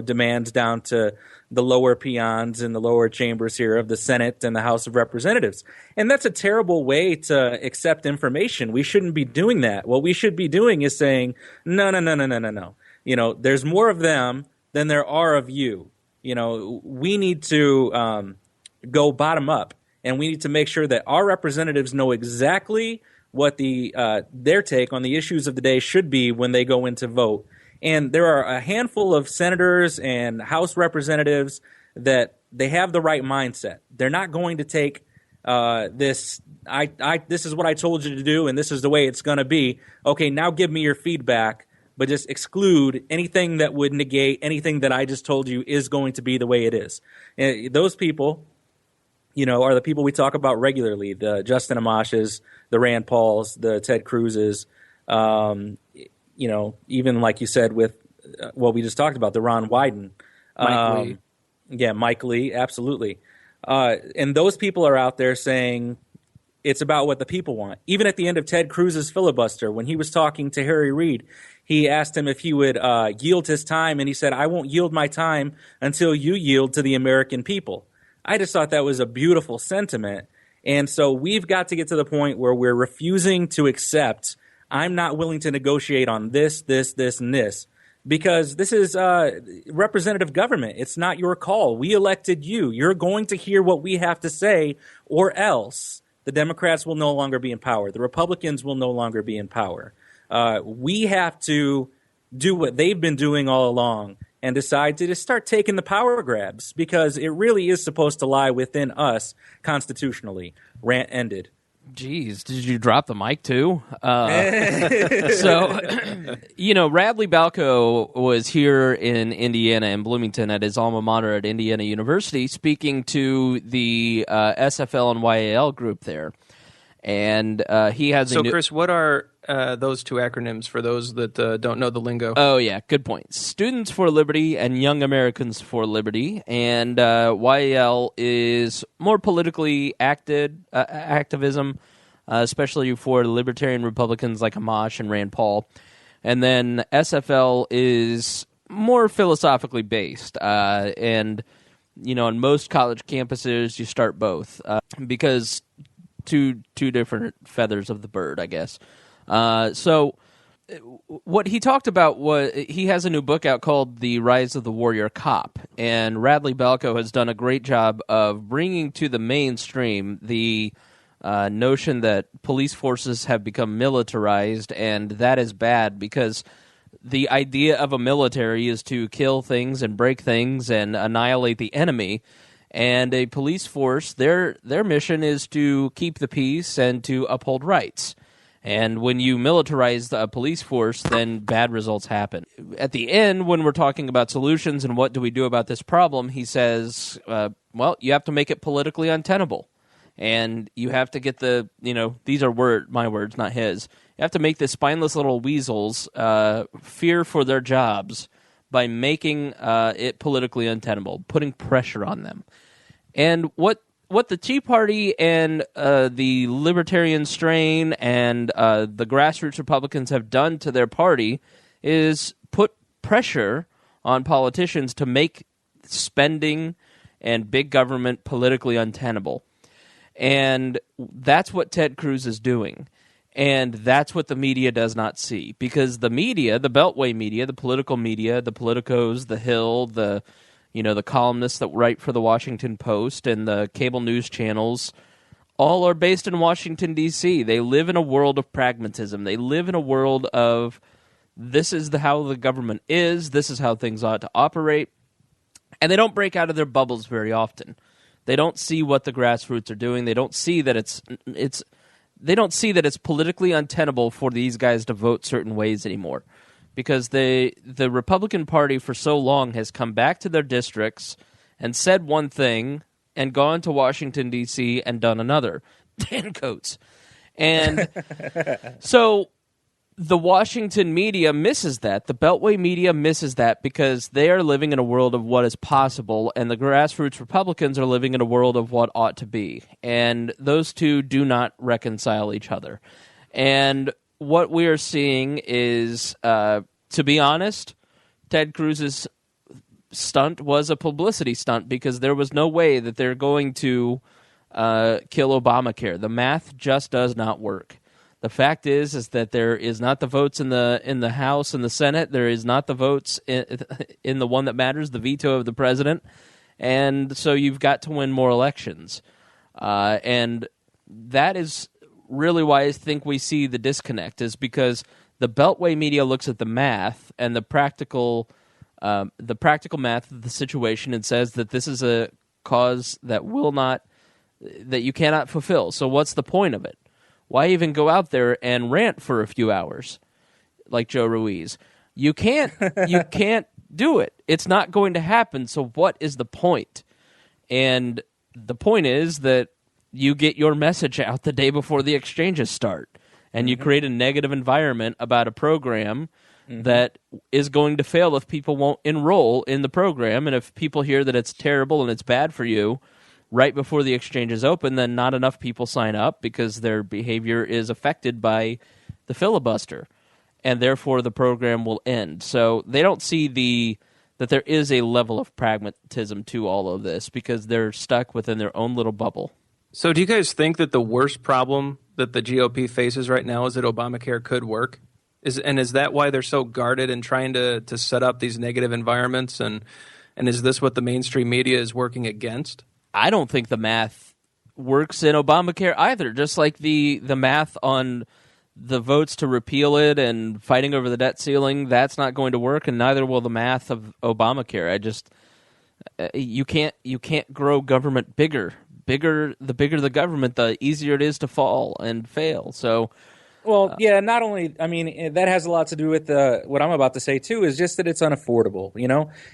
demands down to the lower peons in the lower chambers here of the Senate and the House of Representatives. And that's a terrible way to accept information. We shouldn't be doing that. What we should be doing is saying, no. There's more of them than there are of you. We need to go bottom up, and we need to make sure that our representatives know exactly what their take on the issues of the day should be when they go in to vote. And there are a handful of senators and House representatives that they have the right mindset. They're not going to take this is what I told you to do, and this is the way it's going to be. Okay, now give me your feedback, but just exclude anything that would negate anything that I just told you is going to be the way it is. And those people, are the people we talk about regularly, the Justin Amash's, the Rand Pauls, the Ted Cruz's, even like you said with what we just talked about, the Ron Wyden. Mike Lee. Yeah, Mike Lee, absolutely. And those people are out there saying it's about what the people want. Even at the end of Ted Cruz's filibuster, when he was talking to Harry Reid, he asked him if he would yield his time, and he said, "I won't yield my time until you yield to the American people." I just thought that was a beautiful sentiment. And so we've got to get to the point where we're refusing to accept, I'm not willing to negotiate on this, and this, because this is representative government. It's not your call. We elected you. You're going to hear what we have to say, or else the Democrats will no longer be in power. The Republicans will no longer be in power. We have to do what they've been doing all along and decide to just start taking the power grabs, because it really is supposed to lie within us constitutionally. Rant ended. Jeez, did you drop the mic too? So, Radley Balco was here in Indiana, in Bloomington, at his alma mater at Indiana University, speaking to the SFL and YAL group there. And he has So, Chris, what are those two acronyms for those that don't know the lingo? Oh, yeah, good point. Students for Liberty and Young Americans for Liberty. And YAL is more politically activism, especially for libertarian Republicans like Amash and Rand Paul. And then SFL is more philosophically based. And, on most college campuses, you start both because two different feathers of the bird, I guess. So what he talked about was he has a new book out called The Rise of the Warrior Cop, and Radley Balco has done a great job of bringing to the mainstream the notion that police forces have become militarized, and that is bad because the idea of a military is to kill things and break things and annihilate the enemy. And a police force, their mission is to keep the peace and to uphold rights. And when you militarize a police force, then bad results happen. At the end, when we're talking about solutions and what do we do about this problem, he says, you have to make it politically untenable. And you have to get these are my words, not his. You have to make the spineless little weasels fear for their jobs by making it politically untenable, putting pressure on them. And what the Tea Party and the Libertarian strain and the grassroots Republicans have done to their party is put pressure on politicians to make spending and big government politically untenable. And that's what Ted Cruz is doing. And that's what the media does not see. Because the media, the Beltway media, the political media, the politicos, the Hill, the columnists that write for the Washington Post and the cable news channels, all are based in Washington, D.C. They live in a world of pragmatism. They live in a world of this is how the government is, this is how things ought to operate. And they don't break out of their bubbles very often. They don't see what the grassroots are doing. They don't see that it's politically untenable for these guys to vote certain ways anymore. Because the Republican Party for so long has come back to their districts and said one thing and gone to Washington, D.C. and done another. Dan Coates. And so the Washington media misses that. The Beltway media misses that because they are living in a world of what is possible, and the grassroots Republicans are living in a world of what ought to be. And those two do not reconcile each other. And what we are seeing is, to be honest, Ted Cruz's stunt was a publicity stunt because there was no way that they're going to kill Obamacare. The math just does not work. The fact is that there is not the votes in the House and the Senate. There is not the votes in the one that matters, the veto of the president. And so you've got to win more elections. And that is really why I think we see the disconnect, is because the Beltway media looks at the math and the practical math of the situation and says that this is a cause that you cannot fulfill. So what's the point of it? Why even go out there and rant for a few hours like Joe Ruiz? You can't do it. It's not going to happen. So what is the point? And the point is that you get your message out the day before the exchanges start, and you create a negative environment about a program that is going to fail if people won't enroll in the program. And if people hear that it's terrible and it's bad for you right before the exchanges open, then not enough people sign up because their behavior is affected by the filibuster, and therefore the program will end. So they don't see that there is a level of pragmatism to all of this because they're stuck within their own little bubble. So do you guys think that the worst problem that the GOP faces right now is that Obamacare could work? Is that why they're so guarded and trying to set up these negative environments? And is this what the mainstream media is working against? I don't think the math works in Obamacare either, just like the math on the votes to repeal it and fighting over the debt ceiling. That's not going to work, and neither will the math of Obamacare. You can't grow government bigger. The bigger the government, the easier it is to fall and fail. So, well, yeah, not only, I mean, that has a lot to do with what I'm about to say, too, is just that it's unaffordable,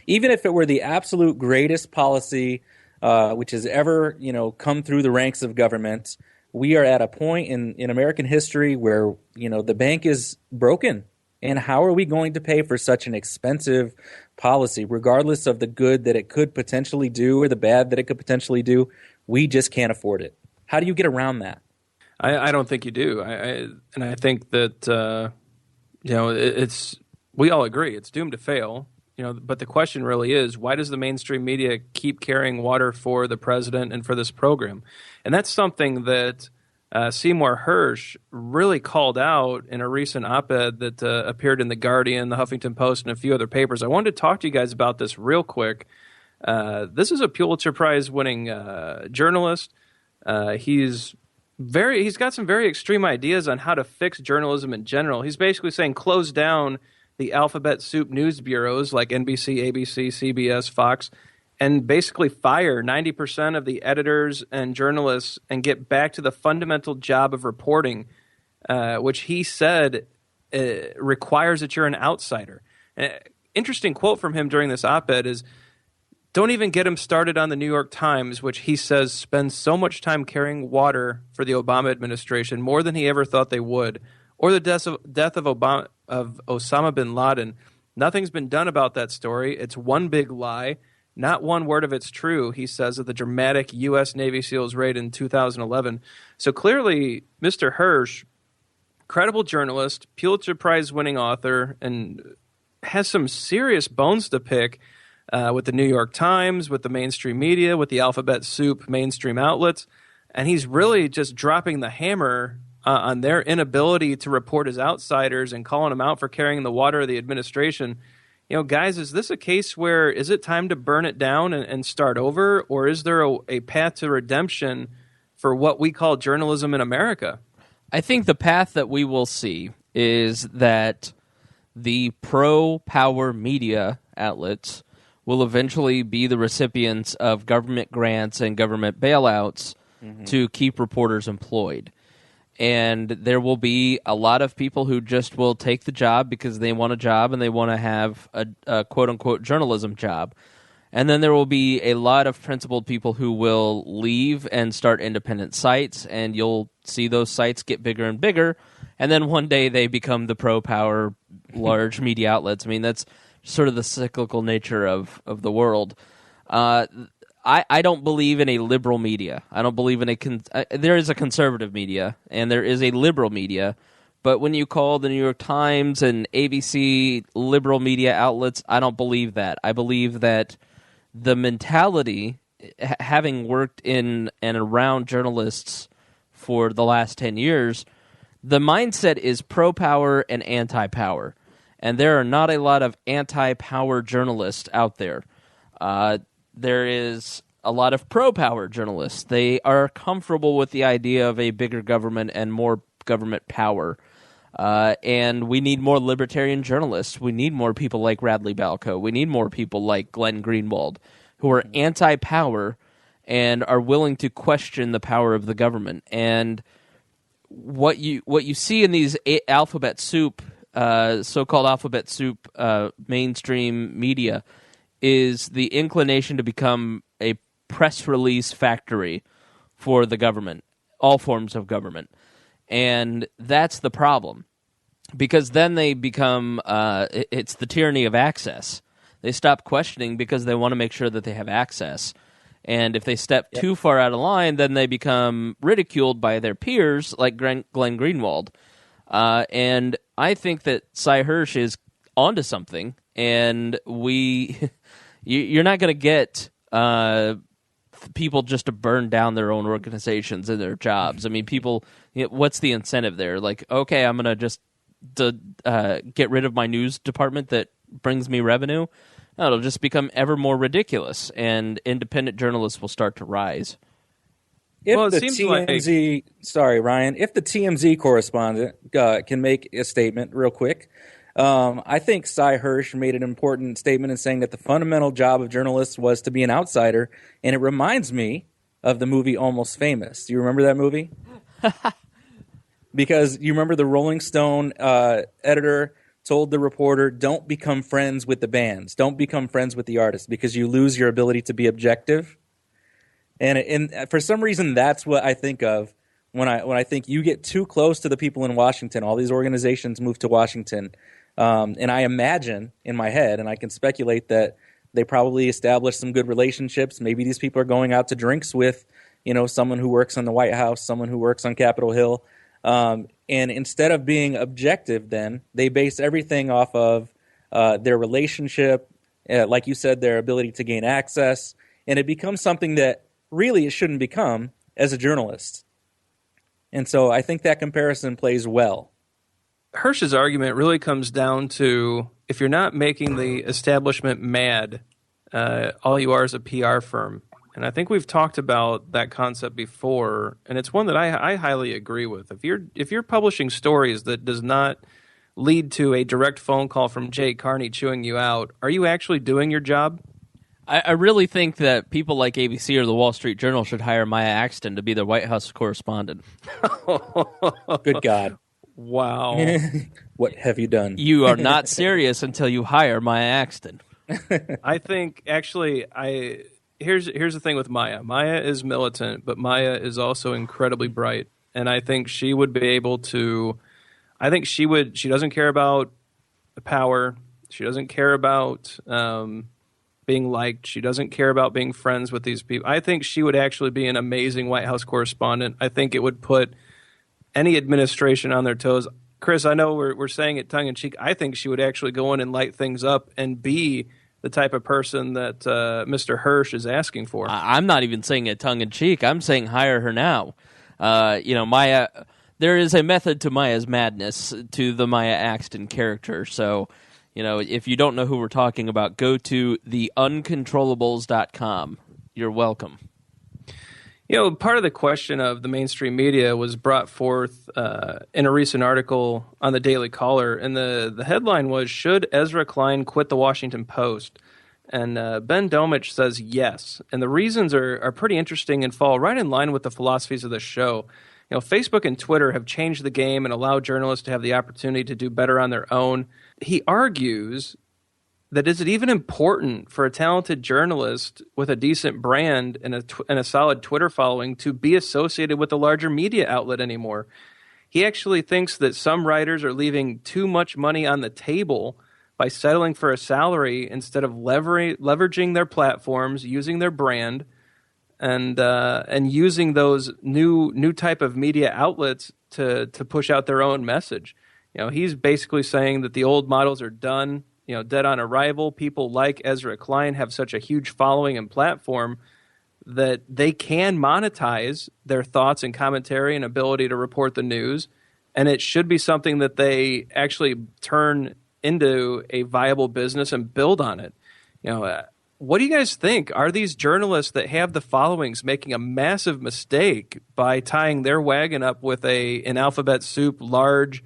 Even if it were the absolute greatest policy which has ever, come through the ranks of government, we are at a point in American history where, the bank is broken. And how are we going to pay for such an expensive policy, regardless of the good that it could potentially do or the bad that it could potentially do? We just can't afford it. How do you get around that? I don't think you do. I think that we all agree it's doomed to fail. But the question really is, why does the mainstream media keep carrying water for the president and for this program? And that's something that Seymour Hersh really called out in a recent op-ed that appeared in The Guardian, The Huffington Post, and a few other papers. I wanted to talk to you guys about this real quick. This is a Pulitzer Prize-winning journalist. He's got some very extreme ideas on how to fix journalism in general. He's basically saying close down the alphabet soup news bureaus like NBC, ABC, CBS, Fox, and basically fire 90% of the editors and journalists and get back to the fundamental job of reporting, which he said requires that you're an outsider. Interesting quote from him during this op-ed is, Don't even get him started on the New York Times, which he says spends so much time carrying water for the Obama administration, more than he ever thought they would. Or the death of Osama bin Laden. Nothing's been done about that story. It's one big lie. Not one word of it's true, he says, of the dramatic U.S. Navy SEALs raid in 2011. So clearly, Mr. Hirsch, credible journalist, Pulitzer Prize-winning author, and has some serious bones to pick with the New York Times, with the mainstream media, with the alphabet soup mainstream outlets. And he's really just dropping the hammer on their inability to report as outsiders and calling them out for carrying the water of the administration. You know, guys, is this a case where is it time to burn it down and start over, or is there a path to redemption for what we call journalism in America? I think the path that we will see is that the pro-power media outlets will eventually be the recipients of government grants and government bailouts to keep reporters employed. And there will be a lot of people who just will take the job because they want a job and they want to have a quote-unquote journalism job. And then there will be a lot of principled people who will leave and start independent sites, and you'll see those sites get bigger and bigger, and then one day they become the pro-power large media outlets. I mean, that's sort of the cyclical nature of the world. I don't believe in a liberal media. I don't believe in there is a conservative media and there is a liberal media, but when you call the New York Times and ABC liberal media outlets, I don't believe that. I believe that the mentality, having worked in and around journalists for the last 10 years, the mindset is pro-power and anti-power. And there are not a lot of anti-power journalists out there. There is a lot of pro-power journalists. They are comfortable with the idea of a bigger government and more government power. And we need more libertarian journalists. We need more people like Radley Balco. We need more people like Glenn Greenwald, who are anti-power and are willing to question the power of the government. And what you see in these alphabet soup, so-called alphabet soup mainstream media, is the inclination to become a press release factory for the government, all forms of government. And that's the problem, because then they become, it's the tyranny of access. They stop questioning because they want to make sure that they have access. And if they step too far out of line, then they become ridiculed by their peers, like Glenn Greenwald. And I think that Cy Hirsch is onto something, and you're not going to get people just to burn down their own organizations and their jobs. I mean, people, what's the incentive there? Like, okay, I'm going to just get rid of my news department that brings me revenue. No, it'll just become ever more ridiculous, and independent journalists will start to rise. If the TMZ, sorry, Ryan, if the TMZ correspondent can make a statement real quick, I think Cy Hirsch made an important statement in saying that the fundamental job of journalists was to be an outsider, and it reminds me of the movie Almost Famous. Do you remember that movie? Because you remember the Rolling Stone editor told the reporter, don't become friends with the bands, don't become friends with the artists, because you lose your ability to be objective. And for some reason, that's what I think of when I think you get too close to the people in Washington. All these organizations move to Washington, and I imagine in my head, and I can speculate that they probably established some good relationships. Maybe these people are going out to drinks with, someone who works on the White House, someone who works on Capitol Hill, and instead of being objective, then they base everything off of their relationship, like you said, their ability to gain access, and it becomes something that really it shouldn't become as a journalist. And so I think that comparison plays well. Hirsch's argument really comes down to, if you're not making the establishment mad, all you are is a PR firm. And I think we've talked about that concept before, and it's one that I highly agree with. If you're publishing stories that does not lead to a direct phone call from Jay Carney chewing you out, are you actually doing your job? I really think that people like ABC or the Wall Street Journal should hire Maya Axton to be their White House correspondent. Good God. Wow. What have you done? You are not serious until you hire Maya Axton. I think actually here's the thing with Maya. Maya is militant, but Maya is also incredibly bright, and I think she would be able to. I think she doesn't care about power. She doesn't care about being liked. She doesn't care about being friends with these people. I think she would actually be an amazing White House correspondent. I think it would put any administration on their toes. Chris, I know we're saying it tongue-in-cheek. I think she would actually go in and light things up and be the type of person that Mr. Hirsch is asking for. I'm not even saying it tongue-in-cheek. I'm saying hire her now. Maya... There is a method to Maya's madness, to the Maya Axton character. So, if you don't know who we're talking about, go to theuncontrollables.com. You're welcome. Part of the question of the mainstream media was brought forth in a recent article on the Daily Caller, and the headline was, "Should Ezra Klein quit the Washington Post?" And Ben Domich says yes. And the reasons are pretty interesting and fall right in line with the philosophies of the show. Facebook and Twitter have changed the game and allowed journalists to have the opportunity to do better on their own. He argues that is it even important for a talented journalist with a decent brand and a solid Twitter following to be associated with a larger media outlet anymore? He actually thinks that some writers are leaving too much money on the table by settling for a salary instead of leveraging their platforms, using their brand, and using those new type of media outlets to push out their own message. He's basically saying that the old models are done, dead on arrival. People like Ezra Klein have such a huge following and platform that they can monetize their thoughts and commentary and ability to report the news, and it should be something that they actually turn into a viable business and build on it. What do you guys think? Are these journalists that have the followings making a massive mistake by tying their wagon up with an alphabet soup large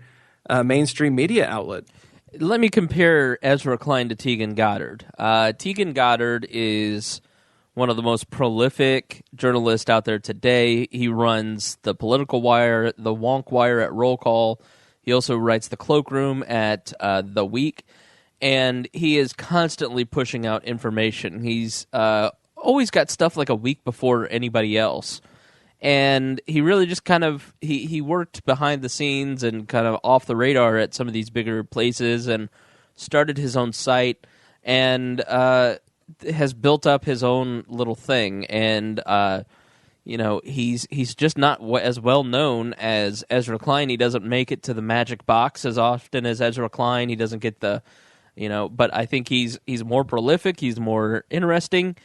mainstream media outlet? Let me compare Ezra Klein to Tegan Goddard. Tegan Goddard is one of the most prolific journalists out there today. He runs the Political Wire, the Wonk Wire at Roll Call. He also writes the Cloakroom at The Week. And he is constantly pushing out information. He's always got stuff like a week before anybody else. And he really just kind of, he worked behind the scenes and kind of off the radar at some of these bigger places and started his own site and has built up his own little thing. And, he's just not as well known as Ezra Klein. He doesn't make it to the magic box as often as Ezra Klein. He doesn't get the... but I think he's more prolific. He's more interesting.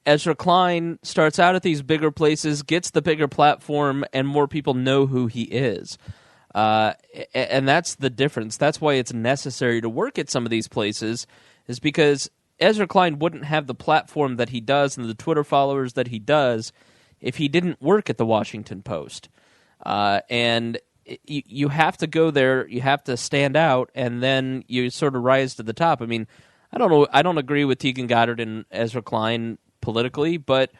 Ezra Klein starts out at these bigger places, gets the bigger platform, and more people know who he is. And that's the difference. That's why it's necessary to work at some of these places, is because Ezra Klein wouldn't have the platform that he does and the Twitter followers that he does if he didn't work at the Washington Post. And you have to go there, you have to stand out, and then you sort of rise to the top. I mean, I don't know. I don't agree with Tegan Goddard and Ezra Klein politically, but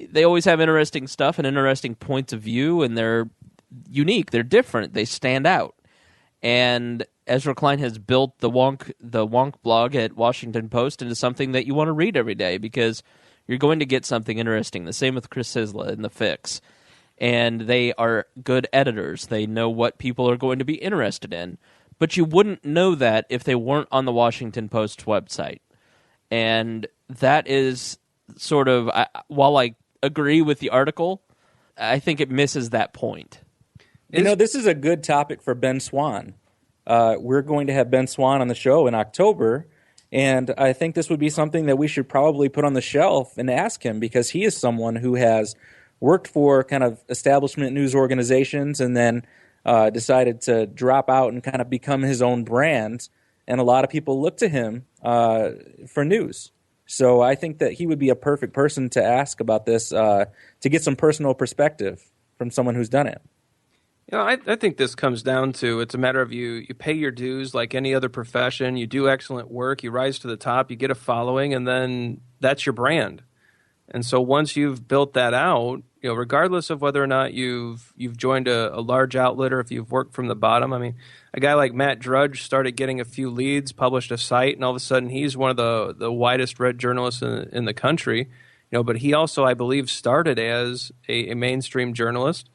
they always have interesting stuff and interesting points of view, and they're unique. They're different. They stand out. And Ezra Klein has built the Wonk blog at Washington Post into something that you want to read every day because you're going to get something interesting. The same with Chris Cizla in The Fix. And they are good editors. They know what people are going to be interested in. But you wouldn't know that if they weren't on the Washington Post's website. And that is sort of, while I agree with the article, I think it misses that point. This is a good topic for Ben Swan. We're going to have Ben Swan on the show in October, and I think this would be something that we should probably put on the shelf and ask him, because he is someone who has worked for kind of establishment news organizations and then decided to drop out and kind of become his own brand, and a lot of people look to him for news. So I think that he would be a perfect person to ask about this, to get some personal perspective from someone who's done it. I think this comes down to, it's a matter of you pay your dues like any other profession, you do excellent work, you rise to the top, you get a following, and then that's your brand. And so once you've built that out, regardless of whether or not you've joined a large outlet or if you've worked from the bottom. I mean, a guy like Matt Drudge started getting a few leads, published a site, and all of a sudden he's one of the widest read journalists in the country. But he also, I believe, started as a mainstream journalist.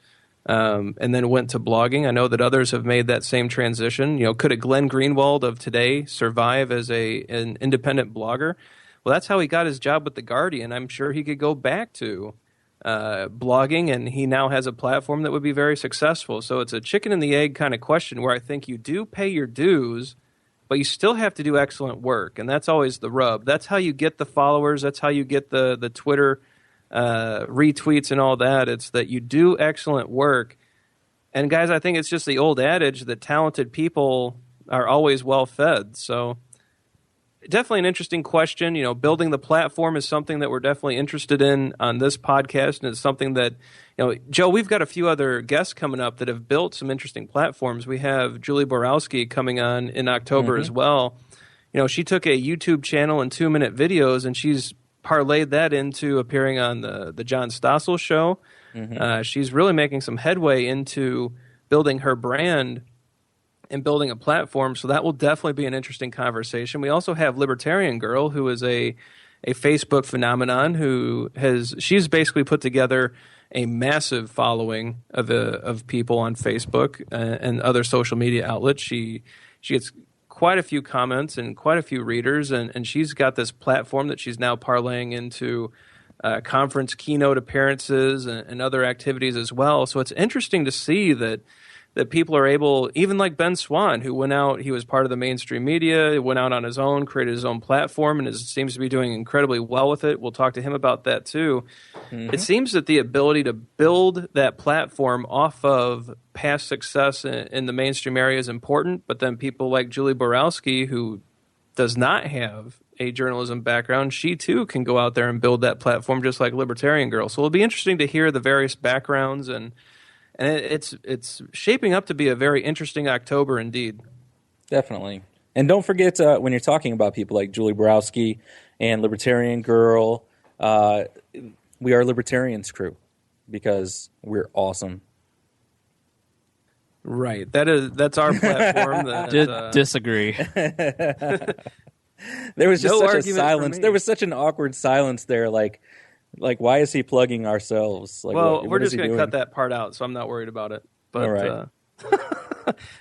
And then went to blogging. I know that others have made that same transition. Could a Glenn Greenwald of today survive as an independent blogger? Well, that's how he got his job with The Guardian. I'm sure he could go back to blogging, and he now has a platform that would be very successful. So it's a chicken and the egg kind of question where I think you do pay your dues, but you still have to do excellent work, and that's always the rub. That's how you get the followers. That's how you get the Twitter retweets and all that. It's that you do excellent work. And guys, I think it's just the old adage that talented people are always well fed. So definitely an interesting question. Building the platform is something that we're definitely interested in on this podcast, and it's something that, Joe, we've got a few other guests coming up that have built some interesting platforms. We have Julie Borowski coming on in October as well. She took a YouTube channel and 2-minute videos, and she's parlayed that into appearing on the John Stossel show. She's really making some headway into building her brand and building a platform, so that will definitely be an interesting conversation. We also have Libertarian Girl, who is a Facebook phenomenon she's basically put together a massive following of people on Facebook and other social media outlets. She gets quite a few comments and quite a few readers, and she's got this platform that she's now parlaying into conference keynote appearances and other activities as well. So it's interesting to see that people are able, even like Ben Swan, who went out, he was part of the mainstream media, went out on his own, created his own platform, and seems to be doing incredibly well with it. We'll talk to him about that too. It seems that the ability to build that platform off of past success in the mainstream area is important, but then people like Julie Borowski, who does not have a journalism background, she too can go out there and build that platform just like Libertarian Girl. So it'll be interesting to hear the various backgrounds, and it's shaping up to be a very interesting October indeed. Definitely. And don't forget, when you're talking about people like Julie Borowski and Libertarian Girl, we are Libertarians crew because we're awesome. Right. That's our platform. Disagree. There was just such a silence. There was such an awkward silence there. Like, why is he plugging ourselves? We're just going to cut that part out, so I'm not worried about it. But, all right.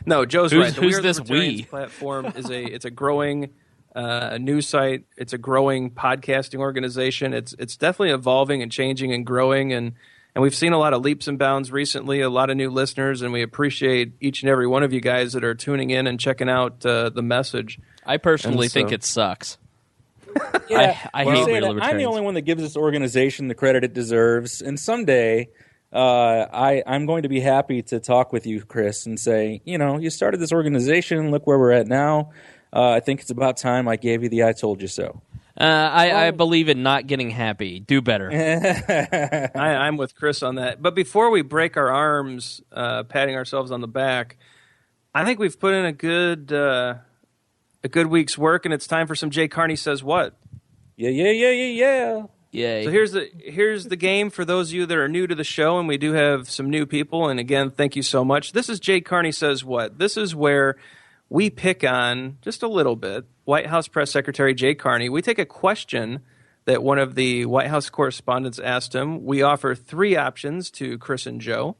No, Joe's right. The who's We Are this Libertarians we? platform it's a growing news site. It's a growing podcasting organization. It's definitely evolving and changing and growing, and we've seen a lot of leaps and bounds recently, a lot of new listeners, and we appreciate each and every one of you guys that are tuning in and checking out the message. I personally think it sucks. Yeah, I hate We Are Libertarians. I'm the only one that gives this organization the credit it deserves, and someday I'm going to be happy to talk with you, Chris, and say, you started this organization, look where we're at now. I think it's about time I gave you the I told you so. I believe in not getting happy. Do better. I'm with Chris on that. But before we break our arms patting ourselves on the back, I think we've put in a good week's work, and it's time for some Jay Carney Says What. Yeah. Yay. So here's the game for those of you that are new to the show, and we do have some new people, and again, thank you so much. This is Jay Carney Says What. This is where we pick on, just a little bit, White House Press Secretary Jay Carney. We take a question that one of the White House correspondents asked him. We offer 3 options to Chris and Joe,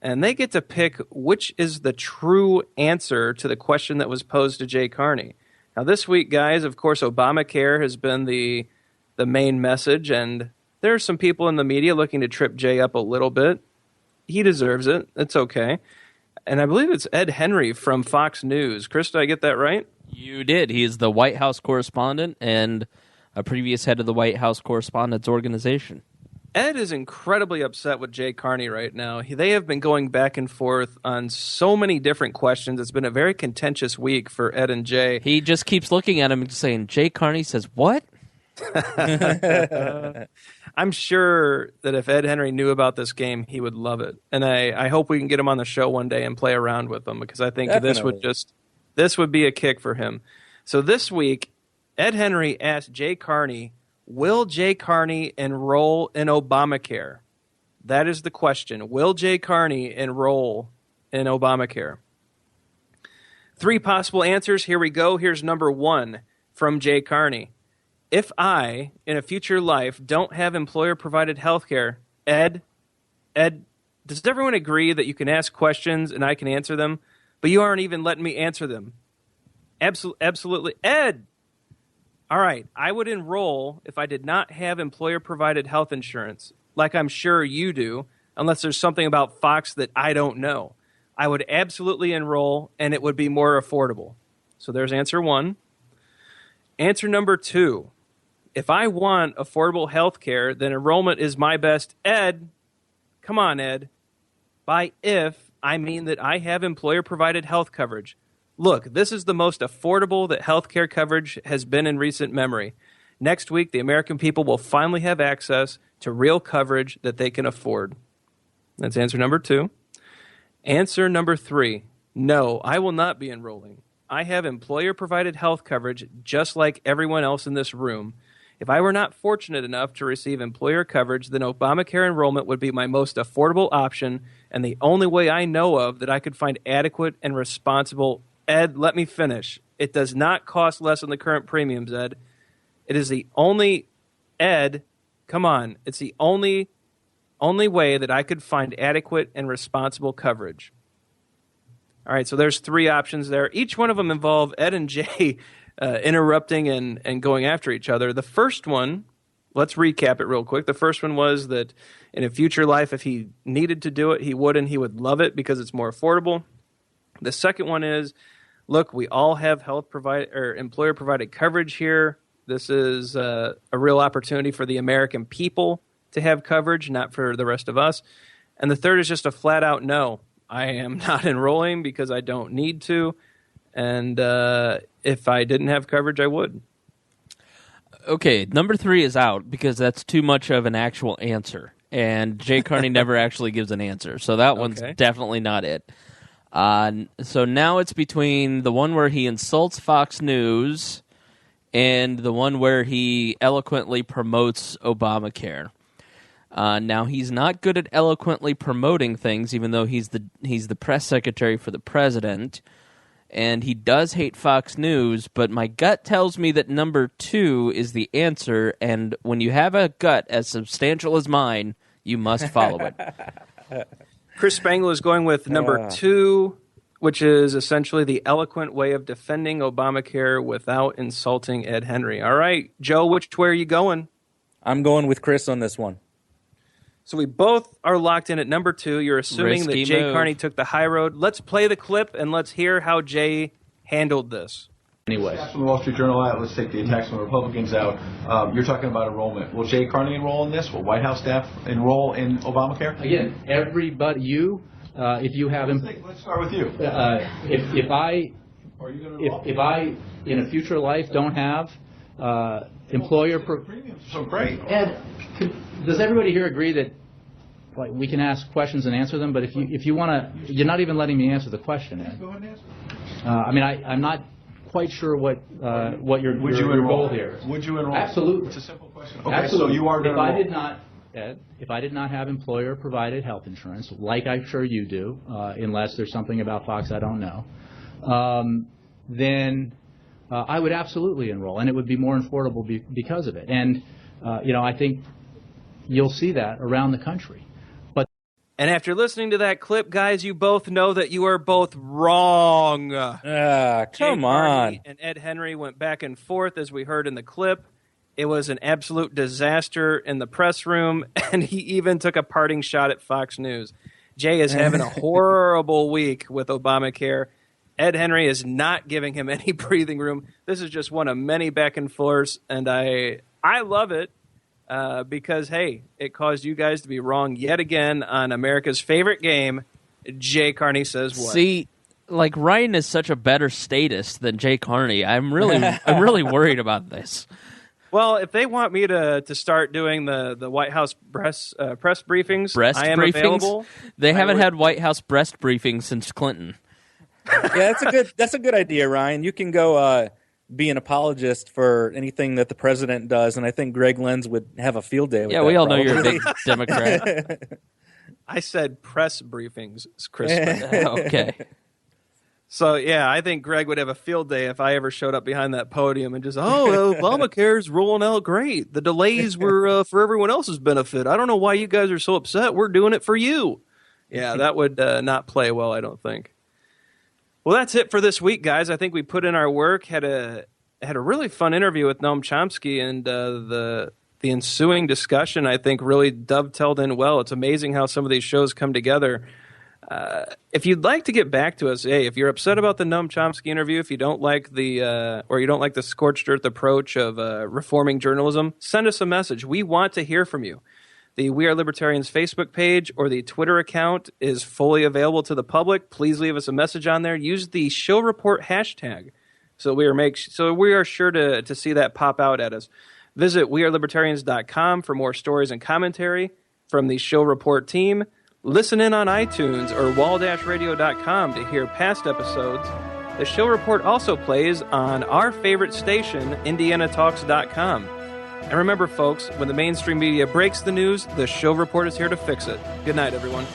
and they get to pick which is the true answer to the question that was posed to Jay Carney. Now, this week, guys, of course, Obamacare has been the main message, and there are some people in the media looking to trip Jay up a little bit. He deserves it. It's okay. And I believe it's Ed Henry from Fox News. Chris, did I get that right? You did. He is the White House correspondent and a previous head of the White House Correspondents Organization. Ed is incredibly upset with Jay Carney right now. They have been going back and forth on so many different questions. It's been a very contentious week for Ed and Jay. He just keeps looking at him and saying, Jay Carney says what? I'm sure that if Ed Henry knew about this game, he would love it. And I hope we can get him on the show one day and play around with him, because I think this would be a kick for him. So this week, Ed Henry asked Jay Carney, will Jay Carney enroll in Obamacare? That is the question. Will Jay Carney enroll in Obamacare? 3 possible answers. Here we go. Here's number 1 from Jay Carney. If I, in a future life, don't have employer-provided health care, Ed, does everyone agree that you can ask questions and I can answer them, but you aren't even letting me answer them? Absolutely. Ed! All right, I would enroll if I did not have employer-provided health insurance, like I'm sure you do, unless there's something about Fox that I don't know. I would absolutely enroll, and it would be more affordable. So there's answer 1. Answer number 2. If I want affordable health care, then enrollment is my best. Ed, come on, Ed. By if, I mean that I have employer-provided health coverage. Look, this is the most affordable that health care coverage has been in recent memory. Next week, the American people will finally have access to real coverage that they can afford. That's answer number 2. Answer number 3. No, I will not be enrolling. I have employer-provided health coverage just like everyone else in this room. If I were not fortunate enough to receive employer coverage, then Obamacare enrollment would be my most affordable option and the only way I know of that I could find adequate and responsible. Ed, let me finish. It does not cost less than the current premiums, Ed. It is the only, Ed, come on, it's the only way that I could find adequate and responsible coverage. All right, so there's 3 options there. Each one of them involve Ed and Jay interrupting and going after each other. The first one, let's recap it real quick. The first one was that in a future life, if he needed to do it, he would, and he would love it because it's more affordable. The second one is, look, we all have employer-provided coverage here. This is a real opportunity for the American people to have coverage, not for the rest of us. And the third is just a flat-out no. I am not enrolling because I don't need to. And if I didn't have coverage, I would. Okay, number 3 is out because that's too much of an actual answer. And Jay Carney never actually gives an answer. So that one's definitely not it. So now it's between the one where he insults Fox News and the one where he eloquently promotes Obamacare. Now, he's not good at eloquently promoting things, even though he's the press secretary for the president. And he does hate Fox News, but my gut tells me that number 2 is the answer, and when you have a gut as substantial as mine, you must follow it. Chris Spangle is going with number 2, which is essentially the eloquent way of defending Obamacare without insulting Ed Henry. All right, Joe, which way are you going? I'm going with Chris on this one. So we both are locked in at number 2. You're assuming Risky that Jay move. Carney took the high road. Let's play the clip and let's hear how Jay handled this. Anyway, from the Wall Street Journal out, let's take the attacks on Republicans out. You're talking about enrollment. Will Jay Carney enroll in this? Will White House staff enroll in Obamacare? Again, everybody, if you have... Let's start with you. If I, in a future life, don't have employer... Premiums are so great. Ed, does everybody here agree that we can ask questions and answer them, but if you want to... You're not even letting me answer the question, Ed. Go ahead and answer. I'm not quite sure what your goal here is. Would you enroll? Absolutely. It's a simple question. Okay, Absolutely. so you are going to enroll. If I did not have employer-provided health insurance, like I'm sure you do, unless there's something about Fox I don't know, then I would absolutely enroll, and it would be more affordable because of it. And I think you'll see that around the country. And after listening to that clip, guys, you both know that you are both wrong. Come on. And Ed Henry went back and forth, as we heard in the clip. It was an absolute disaster in the press room, and he even took a parting shot at Fox News. Jay is having a horrible week with Obamacare. Ed Henry is not giving him any breathing room. This is just one of many back and forths, and I love it. Because, hey, it caused you guys to be wrong yet again on America's favorite game. Jay Carney says what? See, like Ryan is such a better statist than Jay Carney. I'm really worried about this. Well, if they want me to start doing the White House press briefings, I am available. They haven't had White House breast briefings since Clinton. Yeah, that's a good idea, Ryan. You can go be an apologist for anything that the president does, and I think Greg Lenz would have a field day with that. Yeah, we all know probably. you're a big Democrat. I said press briefings, Chris. Okay. So, yeah, I think Greg would have a field day if I ever showed up behind that podium and just, Obamacare's rolling out great. The delays were for everyone else's benefit. I don't know why you guys are so upset. We're doing it for you. Yeah, that would not play well, I don't think. Well, that's it for this week, guys. I think we put in our work, had a really fun interview with Noam Chomsky, and the ensuing discussion, I think, really dovetailed in well. It's amazing how some of these shows come together. If you'd like to get back to us, hey, if you're upset about the Noam Chomsky interview, if you don't like the scorched earth approach of reforming journalism, send us a message. We want to hear from you. The We Are Libertarians Facebook page or the Twitter account is fully available to the public. Please leave us a message on there. Use the Shill Report hashtag so we are sure to see that pop out at us. Visit wearelibertarians.com for more stories and commentary from the Shill Report team. Listen in on iTunes or wall-radio.com to hear past episodes. The Shill Report also plays on our favorite station, indianatalks.com. And remember, folks, when the mainstream media breaks the news, the Shill Report is here to fix it. Good night, everyone.